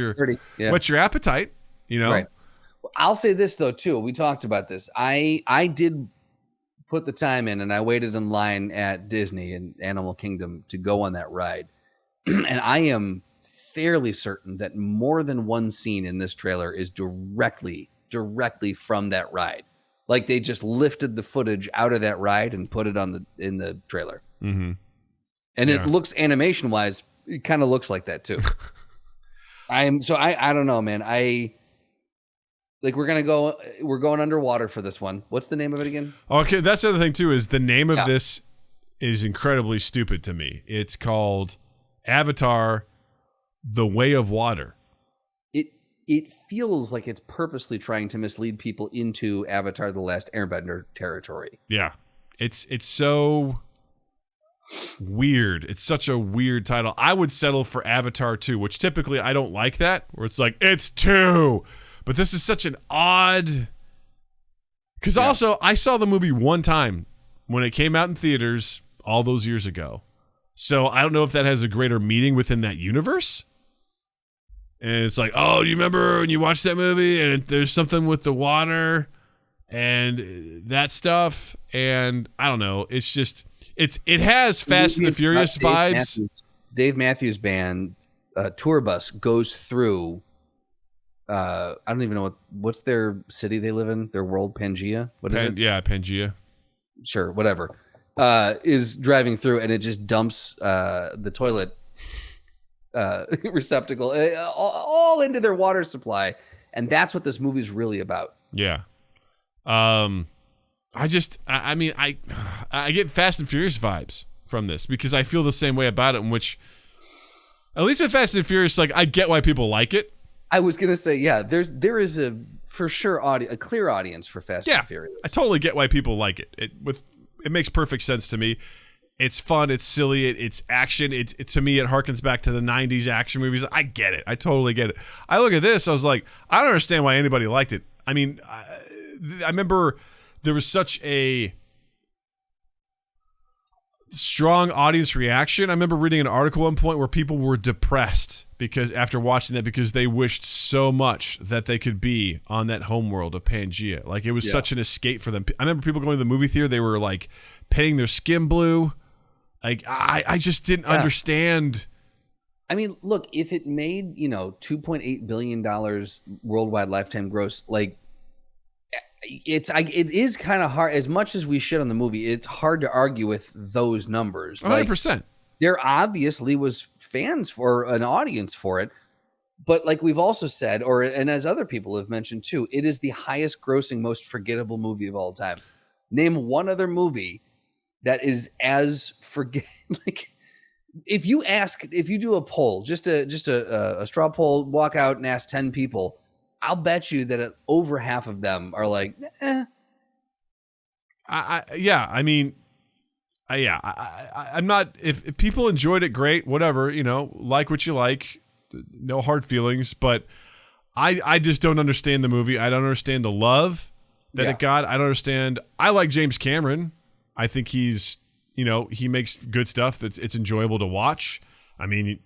your appetite, Right. I'll say this though too. We talked about this. I did put the time in, and I waited in line at Disney and Animal Kingdom to go on that ride. And I am fairly certain that more than one scene in this trailer is directly from that ride. Like they just lifted the footage out of that ride and put it in the trailer. Mm-hmm. And it looks, animation wise, it kind of looks like that too. I don't know, man. We're going underwater for this one. What's the name of it again? Okay, that's the other thing too, is the name of this is incredibly stupid to me. It's called Avatar: The Way of Water. It feels like it's purposely trying to mislead people into Avatar: The Last Airbender territory. Yeah. It's so weird. It's such a weird title. I would settle for Avatar 2, which typically I don't like that, where it's like, it's 2. But this is such an odd... Because also, I saw the movie one time when it came out in theaters all those years ago. So I don't know if that has a greater meaning within that universe. And it's like, oh, do you remember when you watched that movie and there's something with the water and that stuff? And I don't know. It's just... It has Fast and the Furious vibes. Dave Matthews Band tour bus goes through I don't even know what's their city they live in. Their world, Pangea. What is it? Yeah, Pangea. Sure, whatever. Is driving through and it just dumps the toilet receptacle all into their water supply, and that's what this movie's really about. Yeah. I get Fast and Furious vibes from this because I feel the same way about it, in which, at least with Fast and Furious, like, I get why people like it. I was gonna say, yeah, there is a for sure a clear audience for Fast and Furious. I totally get why people like it. It makes perfect sense to me. It's fun. It's silly. It's action. To me, it harkens back to the 90s action movies. I get it. I totally get it. I look at this, I was like, I don't understand why anybody liked it. I mean, I remember there was such a strong audience reaction. I remember reading an article at one point where people were depressed because after watching that, because they wished so much that they could be on that homeworld of Pangea. Like, it was such an escape for them. I remember people going to the movie theater, they were like painting their skin blue. Like, I just didn't understand. I mean, look, if it made, $2.8 billion worldwide lifetime gross, like, it is kind of hard. As much as we shit on the movie, it's hard to argue with those numbers. 100%. Like, there obviously was fans for an audience for it, but like we've also said, and as other people have mentioned too, it is the highest grossing, most forgettable movie of all time. Name one other movie that is as like, if you do a poll, just a straw poll, walk out and ask 10 people, I'll bet you that over half of them are like, eh. I'm not. If people enjoyed it, great. Whatever, like what you like. No hard feelings. But I just don't understand the movie. I don't understand the love that it got. I don't understand. I like James Cameron. I think he's, he makes good stuff. It's enjoyable to watch. I mean,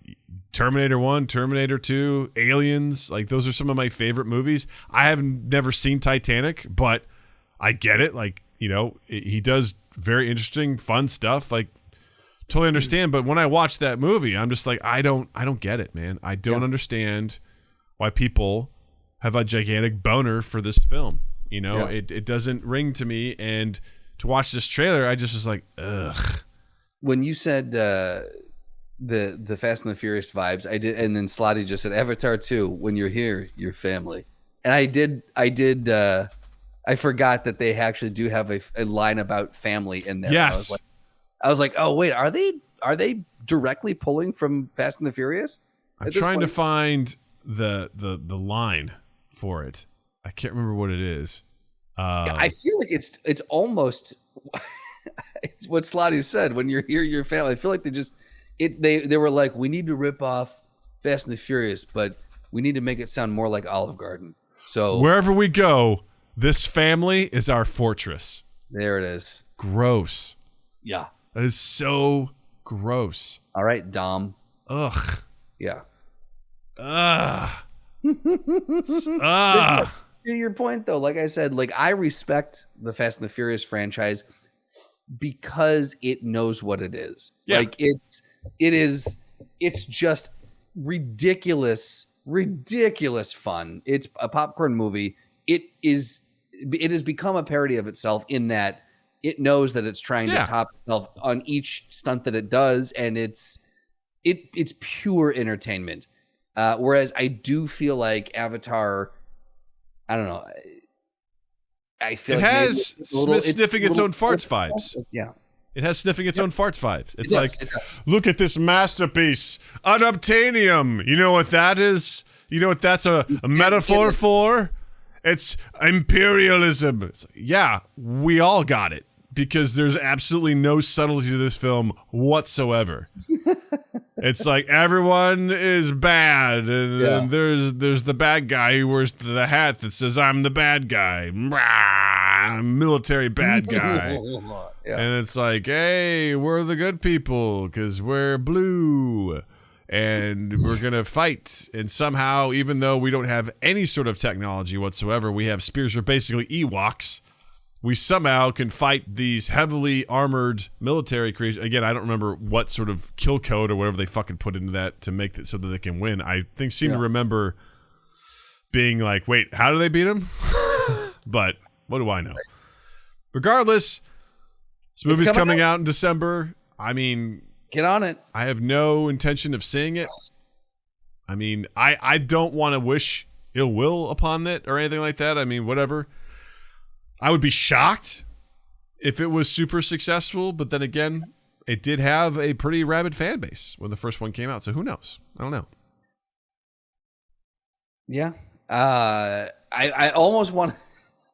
Terminator 1, Terminator 2, Aliens, like, those are some of my favorite movies. I have never seen Titanic, but I get it. Like, he does very interesting, fun stuff. Like, totally understand. But when I watch that movie, I'm just like, I don't get it, man. I don't understand why people have a gigantic boner for this film. It doesn't ring to me. And to watch this trailer, I just was like, ugh. When you said the Fast and the Furious vibes, I did, and then Slotty just said Avatar 2, when you're here, your family. And I forgot that they actually do have a line about family in there. Yes. I was like, oh wait, are they directly pulling from Fast and the Furious? I'm trying to find the line for it. I can't remember what it is. I feel like it's almost it's what Slotty said, when you're here, your family. I feel like they were like, we need to rip off Fast and the Furious, but we need to make it sound more like Olive Garden. So wherever we go, this family is our fortress. There it is. Gross. Yeah. That is so gross. All right, Dom. Ugh. Yeah. Ugh. To your point, though, like I said, like, I respect the Fast and the Furious franchise because it knows what it is. Yeah. Like, it's just ridiculous fun. It's a popcorn movie. It has become a parody of itself in that it knows that it's trying to top itself on each stunt that it does, and it's pure entertainment. Whereas I do feel like Avatar, I don't know, I feel it like has sniffing its own farts vibes. Yeah. It has sniffing its own farts vibes. It's like, look at this masterpiece, unobtainium. You know what that is? You know what that's a metaphor for? It's imperialism. It's like, yeah, we all got it, because there's absolutely no subtlety to this film whatsoever. It's like everyone is bad, and there's the bad guy who wears the hat that says, I'm the bad guy. I'm military bad guy. And it's like, hey, we're the good people because we're blue. And we're going to fight. And somehow, even though we don't have any sort of technology whatsoever, we have spears are basically Ewoks. We somehow can fight these heavily armored military creatures. Again, I don't remember what sort of kill code or whatever they fucking put into that to make it so that they can win. I seem to remember being like, wait, how do they beat him? But what do I know? Regardless, this movie's coming out in December. I mean, get on it. I have no intention of seeing it. I mean, I don't want to wish ill will upon it or anything like that. I mean, whatever. I would be shocked if it was super successful, but then again, it did have a pretty rabid fan base when the first one came out. So who knows? I don't know. Yeah. I almost want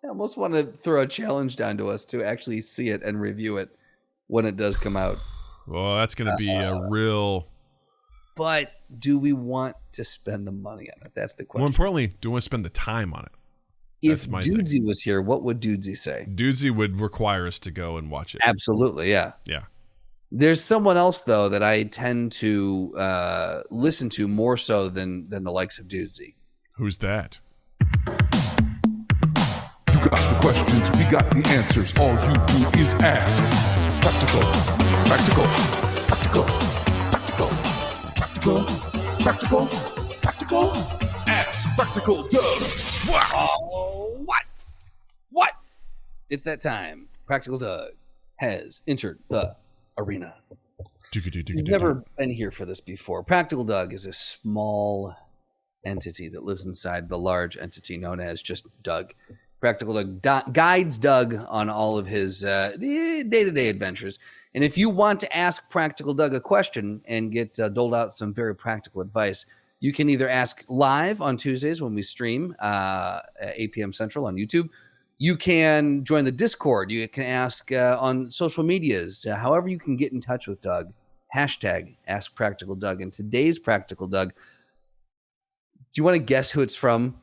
to throw a challenge down to us to actually see it and review it when it does come out. Well, that's going to be a real... But do we want to spend the money on it? That's the question. More importantly, do we want to spend the time on it? If Dudesy was here, what would Dudesy say? Dudesy would require us to go and watch it. Absolutely, yeah. Yeah. There's someone else, though, that I tend to listen to more so than the likes of Dudesy. Who's that? You got the questions, we got the answers. All you do is ask. Practical, practical, practical, practical, practical, practical, practical. Ask Practical Doug. Wow. What? It's that time. Practical Doug has entered the arena. You've never been here for this before. Practical Doug is a small entity that lives inside the large entity known as just Doug. Practical Doug guides Doug on all of his day-to-day adventures. And if you want to ask Practical Doug a question and get doled out some very practical advice, you can either ask live on Tuesdays when we stream at 8 p.m. Central on YouTube. You can join the Discord. You can ask on social medias. However you can get in touch with Doug. Hashtag Ask Practical Doug. And today's Practical Doug, do you want to guess who it's from?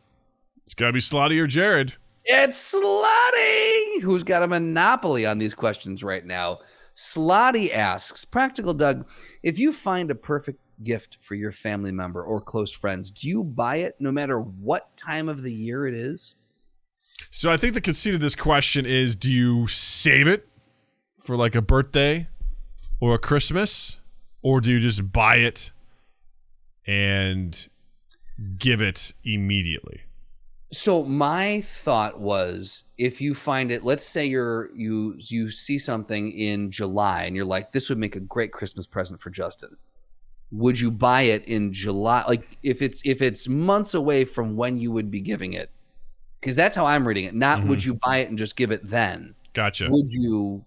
It's got to be Slotty or Jared. It's Slotty, who's got a monopoly on these questions right now. Slotty asks, Practical Doug, if you find a perfect gift for your family member or close friends, do you buy it no matter what time of the year it is? So I think the conceit of this question is, do you save it for like a birthday or a Christmas, or do you just buy it and give it immediately? So my thought was, if you find it, let's say you see something in July and you're like, this would make a great Christmas present for Justin. Would you buy it in July? Like if it's months away from when you would be giving it, because that's how I'm reading it. Not would you buy it and just give it then? Gotcha. Would you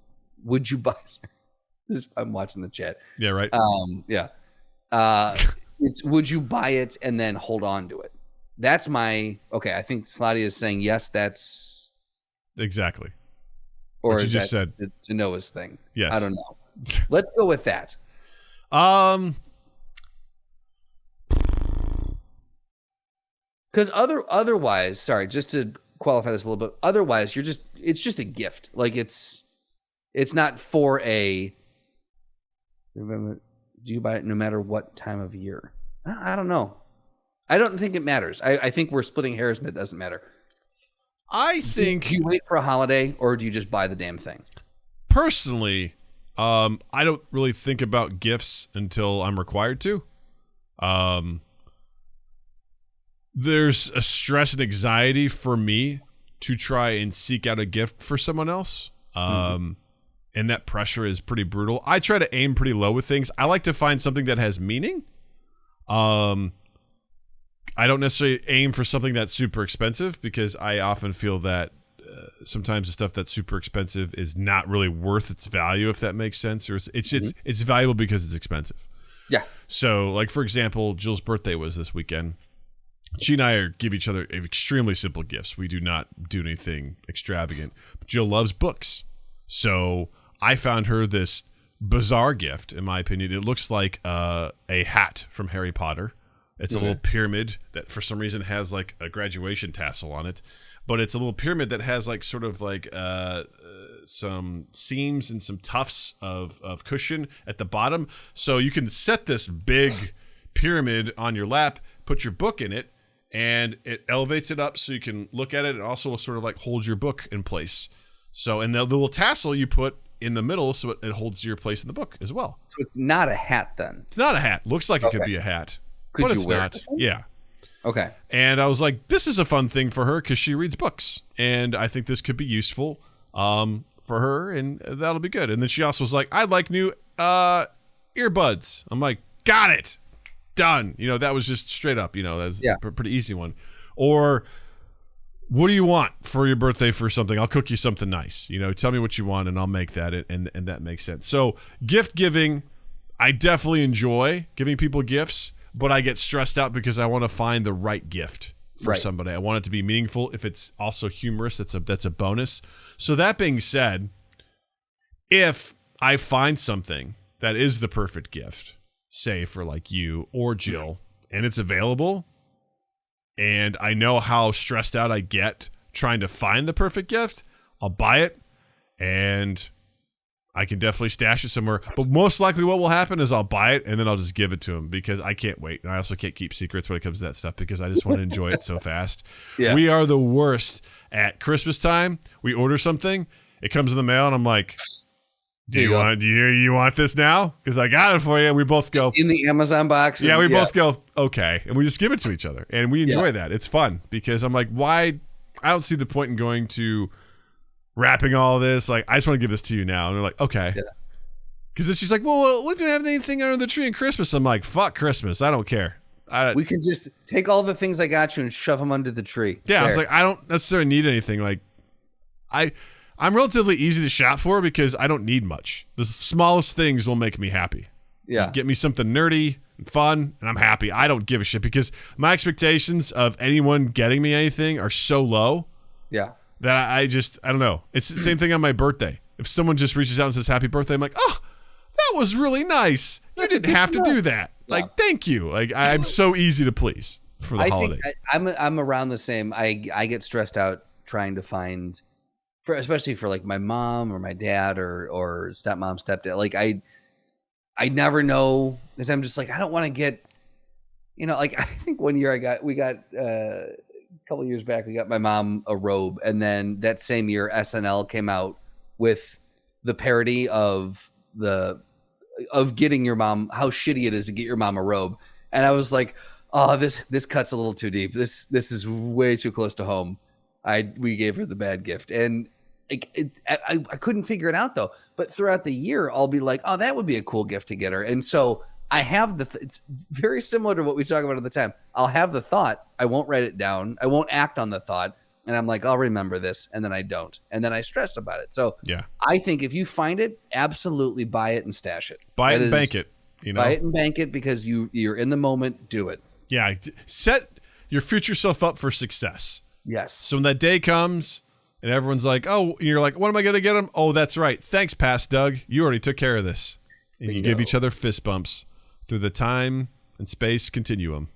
buy? I'm watching the chat. Yeah. Right. Yeah. It's would you buy it and then hold on to it? That's my okay. I think Slotty is saying yes. That's exactly. Or what you just said. To Noah's thing. Yes. I don't know. Let's go with that. Because otherwise, sorry, just to qualify this a little bit. Otherwise, it's just a gift. Like it's not for a. Remember, do you buy it no matter what time of year? I don't know. I don't think it matters. I think we're splitting hairs and it doesn't matter. I think... Do you wait for a holiday or do you just buy the damn thing? Personally, I don't really think about gifts until I'm required to. There's a stress and anxiety for me to try and seek out a gift for someone else. And that pressure is pretty brutal. I try to aim pretty low with things. I like to find something that has meaning. I don't necessarily aim for something that's super expensive because I often feel that sometimes the stuff that's super expensive is not really worth its value, if that makes sense. Or it's valuable because it's expensive. Yeah. So, like, for example, Jill's birthday was this weekend. She and I give each other extremely simple gifts. We do not do anything extravagant. But Jill loves books. So I found her this bizarre gift, in my opinion. It looks like a hat from Harry Potter. It's a little pyramid that for some reason has like a graduation tassel on it. But it's a little pyramid that has like sort of like some seams and some tufts of cushion at the bottom. So you can set this big pyramid on your lap, put your book in it, and it elevates it up so you can look at it and also sort of like hold your book in place. So, and the little tassel you put in the middle so it holds your place in the book as well. So it's not a hat then? It's not a hat. Looks like it could be a hat. Could but you it's wear not. it? Yeah. Okay. And I was like, this is a fun thing for her because she reads books. And I think this could be useful for her, and that'll be good. And then she also was like, I'd like new earbuds. I'm like, got it. Done. That was just straight up, that's a pretty easy one. Or what do you want for your birthday for something? I'll cook you something nice. Tell me what you want and I'll make that. And that makes sense. So gift giving, I definitely enjoy giving people gifts, but I get stressed out because I want to find the right gift for somebody. I want it to be meaningful. If it's also humorous, that's a bonus. So that being said, if I find something that is the perfect gift, say for like you or Jill, and it's available, and I know how stressed out I get trying to find the perfect gift, I'll buy it, and I can definitely stash it somewhere. But most likely what will happen is I'll buy it, and then I'll just give it to him because I can't wait. And I also can't keep secrets when it comes to that stuff because I just want to enjoy it so fast. Yeah. We are the worst at Christmas time. We order something, it comes in the mail, and I'm like, Do you want this now? Because I got it for you. And we both go in the Amazon box. Yeah, we both go, okay. And we just give it to each other. And we enjoy that. It's fun because I'm like, why? I don't see the point in going to wrapping all this. Like, I just want to give this to you now. And they're like, okay. Because then she's like, well, what if you don't have anything under the tree in Christmas? I'm like, fuck Christmas. I don't care. We can just take all the things I got you and shove them under the tree. Yeah, I was like, I don't necessarily need anything. Like, I'm relatively easy to shop for because I don't need much. The smallest things will make me happy. Yeah. Get me something nerdy and fun, and I'm happy. I don't give a shit because my expectations of anyone getting me anything are so low. Yeah. That I don't know. It's the same thing on my birthday. If someone just reaches out and says happy birthday, I'm like, oh, that was really nice. You didn't have to do that. Yeah. Like, thank you. Like, I'm so easy to please for the holidays. I'm around the same. I get stressed out trying to find, especially for like my mom or my dad or stepmom, stepdad. Like I never know because I'm just like, I don't want to get, like I think one year we got a couple of years back, we got my mom a robe. And then that same year SNL came out with the parody of getting your mom, how shitty it is to get your mom a robe. And I was like, oh, this cuts a little too deep. This is way too close to home. We gave her the bad gift. And I couldn't figure it out though. But throughout the year, I'll be like, oh, that would be a cool gift to get her. And so I have it's very similar to what we talk about all the time. I'll have the thought. I won't write it down. I won't act on the thought. And I'm like, I'll remember this. And then I don't. And then I stress about it. So yeah, I think if you find it, absolutely buy it and stash it. Buy it and bank it. Buy it and bank it because you're in the moment. Do it. Yeah. Set your future self up for success. Yes. So when that day comes and everyone's like, oh, you're like, what am I going to get them? Oh, that's right. Thanks, Past Doug. You already took care of this. And you give each other fist bumps through the time and space continuum.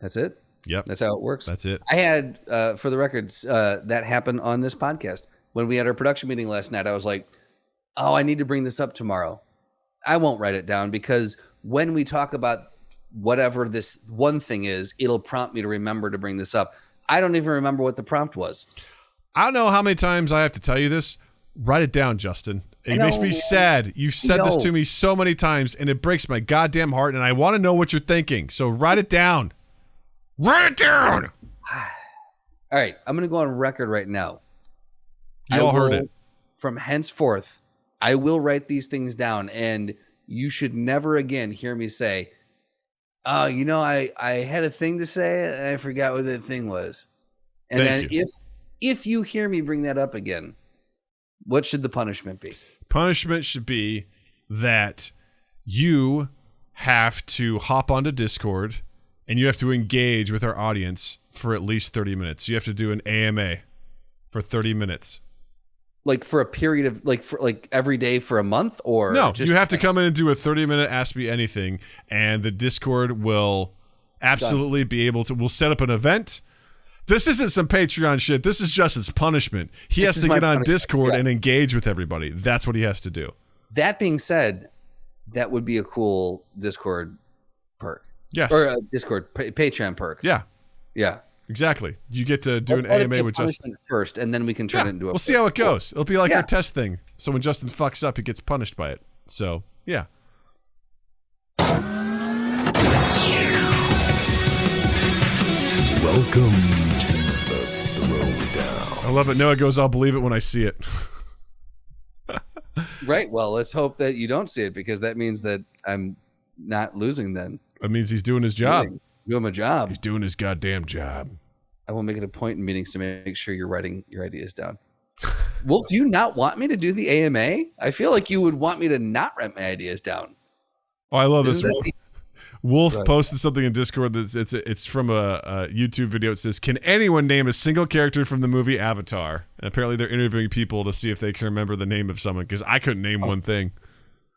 That's it. Yep. That's how it works. That's it. I had, for the records, that happened on this podcast. When we had our production meeting last night, I was like, oh, I need to bring this up tomorrow. I won't write it down because when we talk about whatever this one thing is, it'll prompt me to remember to bring this up. I don't even remember what the prompt was. I don't know how many times I have to tell you this. Write it down, Justin. It makes me sad. You've said this to me so many times, and it breaks my goddamn heart, and I want to know what you're thinking. So write it down. Write it down. All right. I'm going to go on record right now. You all heard it. From henceforth, I will write these things down, and you should never again hear me say, oh, I had a thing to say, and I forgot what that thing was. And then if you hear me bring that up again, what should the punishment be? Punishment should be that you have to hop onto Discord and you have to engage with our audience for at least 30 minutes. You have to do an AMA for 30 minutes. Like for a period of every day for a month, or no? You have to come in and do a 30-minute Ask Me Anything, and the Discord will absolutely be able to. We'll set up an event. This isn't some Patreon shit. This is Justin's punishment. He has to get on Discord and engage with everybody. That's what he has to do. That being said, that would be a cool Discord perk. Yes. Or a Discord Patreon perk. Yeah. Yeah. Exactly. You get to do an AMA with Justin first, and then we can turn it into a. We'll see how it goes. It'll be like our test thing. So when Justin fucks up, he gets punished by it. So yeah. Welcome to the Throwdown. I love it. Noah goes, I'll believe it when I see it. Right. Well, let's hope that you don't see it because that means that I'm not losing then. That means he's doing his job. Doing my job. He's doing his goddamn job. I will make it a point in meetings to make sure you're writing your ideas down. Wolf, do you not want me to do the AMA? I feel like you would want me to not write my ideas down. Oh, I love this. Wolf Right. posted something in Discord that's it's from a YouTube video. It says, "Can anyone name a single character from the movie Avatar?" And apparently, they're interviewing people to see if they can remember the name of someone because I couldn't name one thing.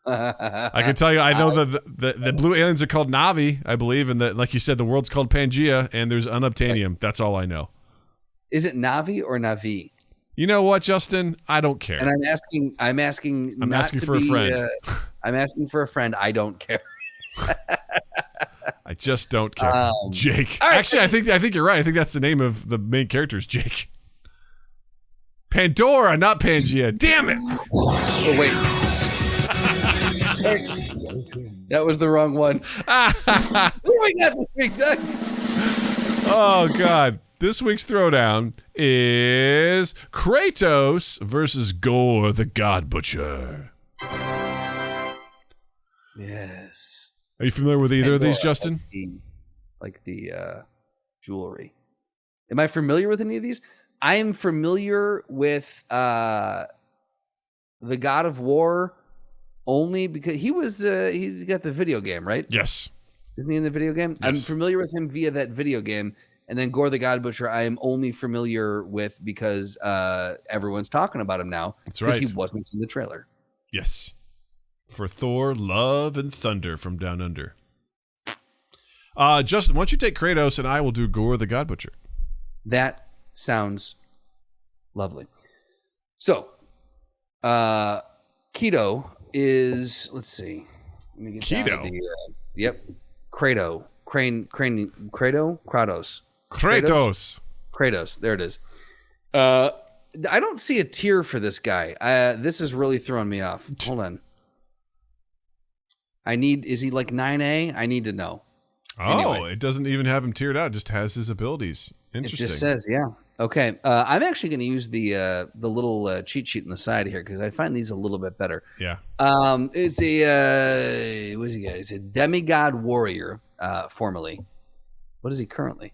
I can tell you, I know the blue aliens are called Navi, I believe, and that, like you said, the world's called Pangea, and there's unobtainium. Right. That's all I know. Is it Navi or Navi? You know what, Justin? I don't care. And I'm asking for a friend. I'm asking for a friend. I don't care. I just don't care. Jake. Right. Actually, I think you're right. I think that's the name of the main character is Jake. Pandora, not Pangea. Damn it. Oh, wait. That was the wrong one. Who do we got this week, Doug? Oh, God. This week's throwdown is Kratos versus Gorr the God Butcher. Yes. Are you familiar with either of these, Justin? Like the jewelry. Am I familiar with any of these? I am familiar with the God of War only because he's got the video game, right? Yes. Isn't he in the video game? Yes. I'm familiar with him via that video game. And then Gorr the God Butcher, I am only familiar with because everyone's talking about him now. That's right. Because he wasn't in the trailer. Yes. For Thor, Love, and Thunder from Down Under. Justin, why don't you take Kratos and I will do Gorr the God Butcher? That sounds lovely. So, Keto is, let's see. Let me get Keto? Yep. Kratos. Kratos. There it is. I don't see a tier for this guy. This is really throwing me off. Hold on. Is he like 9A? I need to know. Oh, anyway. It doesn't even have him tiered out. It just has his abilities. Interesting. It just says, yeah. Okay. I'm actually going to use the little cheat sheet on the side here because I find these a little bit better. Yeah. It's a, what is he got? He's a demigod warrior, formerly. What is he currently?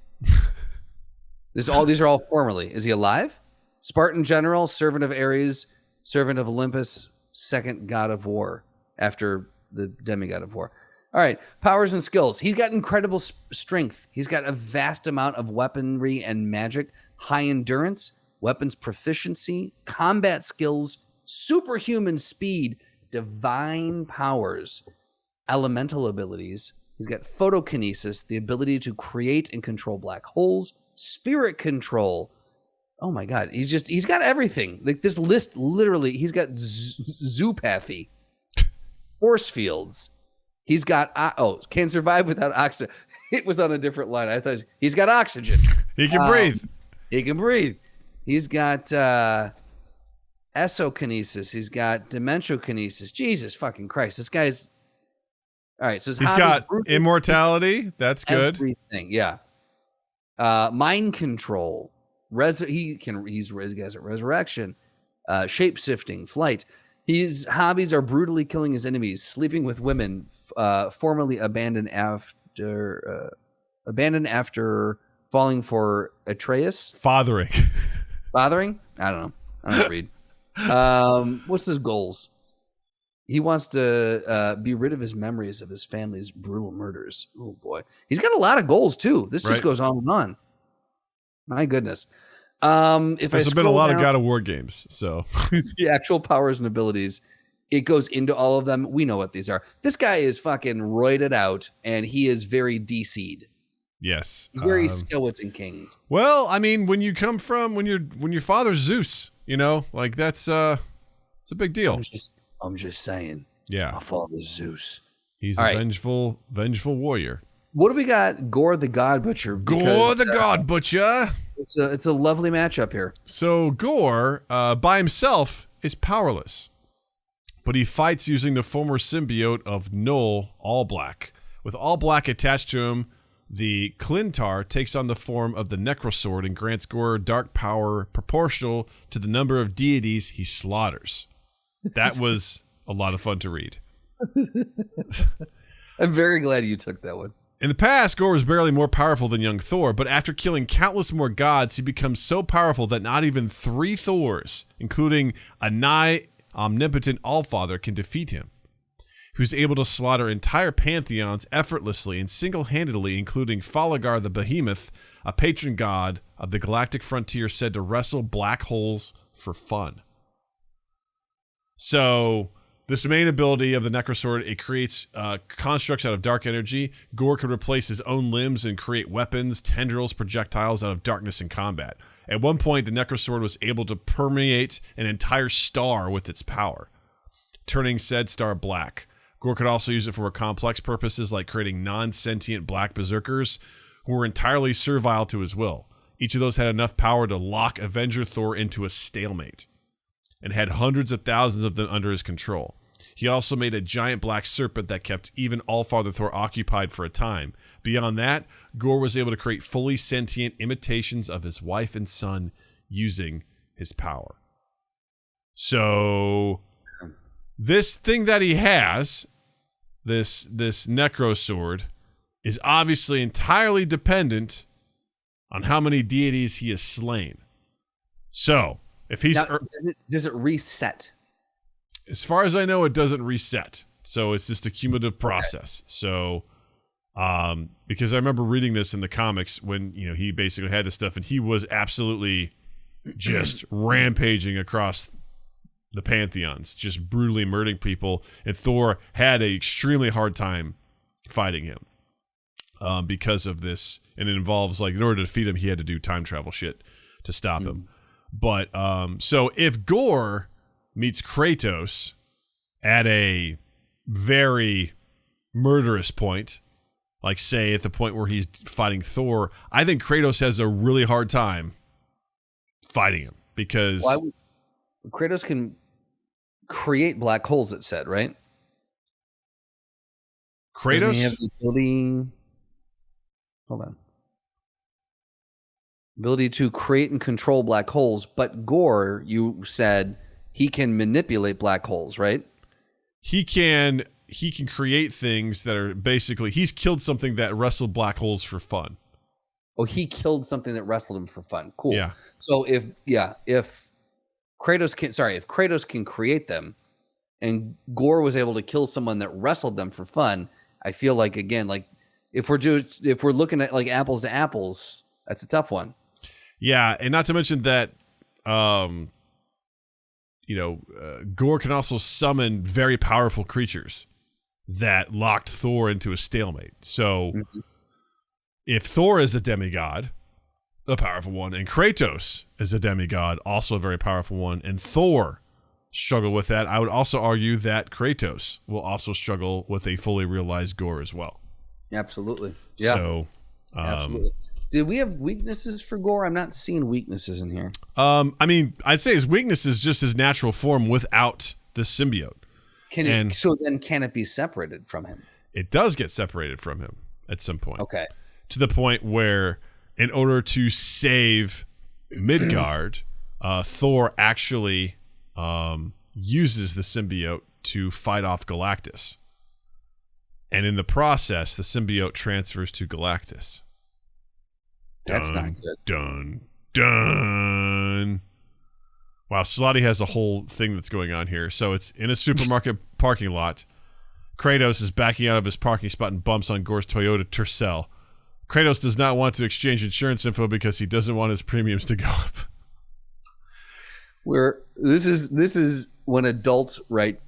These are all formerly. Is he alive? Spartan general, servant of Ares, servant of Olympus, second god of war after the demigod of war. All right, powers and skills. He's got incredible strength. He's got a vast amount of weaponry and magic, high endurance, weapons proficiency, combat skills, superhuman speed, divine powers, elemental abilities. He's got photokinesis, the ability to create and control black holes, spirit control. Oh my God, he's got everything. Like this list, literally, he's got zoopathy, force fields. He's got can survive without oxygen. It was on a different line. I thought he's got oxygen. He can breathe. He can breathe. He's got essokinesis. He's got dimensiokinesis. Jesus fucking Christ, this guy's all right. So he's got immortality. That's good. Everything, yeah. Mind control. He has a resurrection, shape shifting, flight. His hobbies are brutally killing his enemies, sleeping with women, formerly abandoned after falling for Atreus. Fathering? I don't know. I don't read. What's his goals? He wants to be rid of his memories of his family's brutal murders. Oh boy, he's got a lot of goals too. This just goes on and on. My goodness. There's been a lot of God of War games, so the actual powers and abilities, it goes into all of them. We know what these are. This guy is fucking roided out, and he is very DC'd. Yes, he's very skeleton king. Well, I mean, when your father's Zeus, like it's a big deal. I'm just saying. Yeah, my father's Zeus. He's a vengeful warrior. What do we got? Gorr the God Butcher. Gorr the God Butcher. It's a lovely matchup here. So Gorr, by himself, is powerless, but he fights using the former symbiote of Null, All Black. With All Black attached to him, the Clintar takes on the form of the Necrosword and grants Gorr dark power proportional to the number of deities he slaughters. That was a lot of fun to read. I'm very glad you took that one. In the past, Gorr was barely more powerful than young Thor, but after killing countless more gods, he becomes so powerful that not even 3 Thors, including a nigh omnipotent Allfather, can defeat him, who's able to slaughter entire pantheons effortlessly and single-handedly, including Falagar the Behemoth, a patron god of the galactic frontier said to wrestle black holes for fun. So, this main ability of the Necrosword, it creates constructs out of dark energy. Gorr could replace his own limbs and create weapons, tendrils, projectiles out of darkness in combat. At one point, the Necrosword was able to permeate an entire star with its power, turning said star black. Gorr could also use it for more complex purposes like creating non-sentient black berserkers who were entirely servile to his will. Each of those had enough power to lock Avenger Thor into a stalemate and had hundreds of thousands of them under his control. He also made a giant black serpent that kept even Allfather Thor occupied for a time. Beyond that, Gorr was able to create fully sentient imitations of his wife and son using his power. So, this thing that he has, this Necrosword, is obviously entirely dependent on how many deities he has slain. So, if he's... Now, does it reset? As far as I know, it doesn't reset. So it's just a cumulative process. Okay. So, because I remember reading this in the comics when, he basically had this stuff and he was absolutely just rampaging across the pantheons, just brutally murdering people. And Thor had an extremely hard time fighting him because of this. And it involves, in order to defeat him, he had to do time travel shit to stop him. But, so if Gorr meets Kratos at a very murderous point, like say at the point where he's fighting Thor, I think Kratos has a really hard time fighting him because Kratos can create black holes, it said, right? Kratos? Doesn't he have the ability... Hold on. Ability to create and control black holes, but Gorr, you said... he can manipulate black holes, right? He can create things that are basically... he's killed something that wrestled black holes for fun. Oh, he killed something that wrestled him for fun. Cool. Yeah. So if Kratos can create them and Gorr was able to kill someone that wrestled them for fun, I feel like, again, if we're looking at apples to apples, that's a tough one. Yeah, and not to mention that Gorr can also summon very powerful creatures that locked Thor into a stalemate. So if Thor is a demigod, a powerful one, and Kratos is a demigod, also a very powerful one, and Thor struggle with that, I would also argue that Kratos will also struggle with a fully realized Gorr as well. Absolutely. Yeah. So, absolutely. Did we have weaknesses for Gorr? I'm not seeing weaknesses in here. I'd say his weakness is just his natural form without the symbiote. So then can it be separated from him? It does get separated from him at some point. Okay. To the point where, in order to save Midgard, Thor actually uses the symbiote to fight off Galactus. And in the process, the symbiote transfers to Galactus. That's not good. Dun. Wow, Slotty has a whole thing that's going on here. So it's in a supermarket parking lot. Kratos is backing out of his parking spot and bumps on Gorr's Toyota Tercel. Kratos does not want to exchange insurance info because he doesn't want his premiums to go up. This is when adults write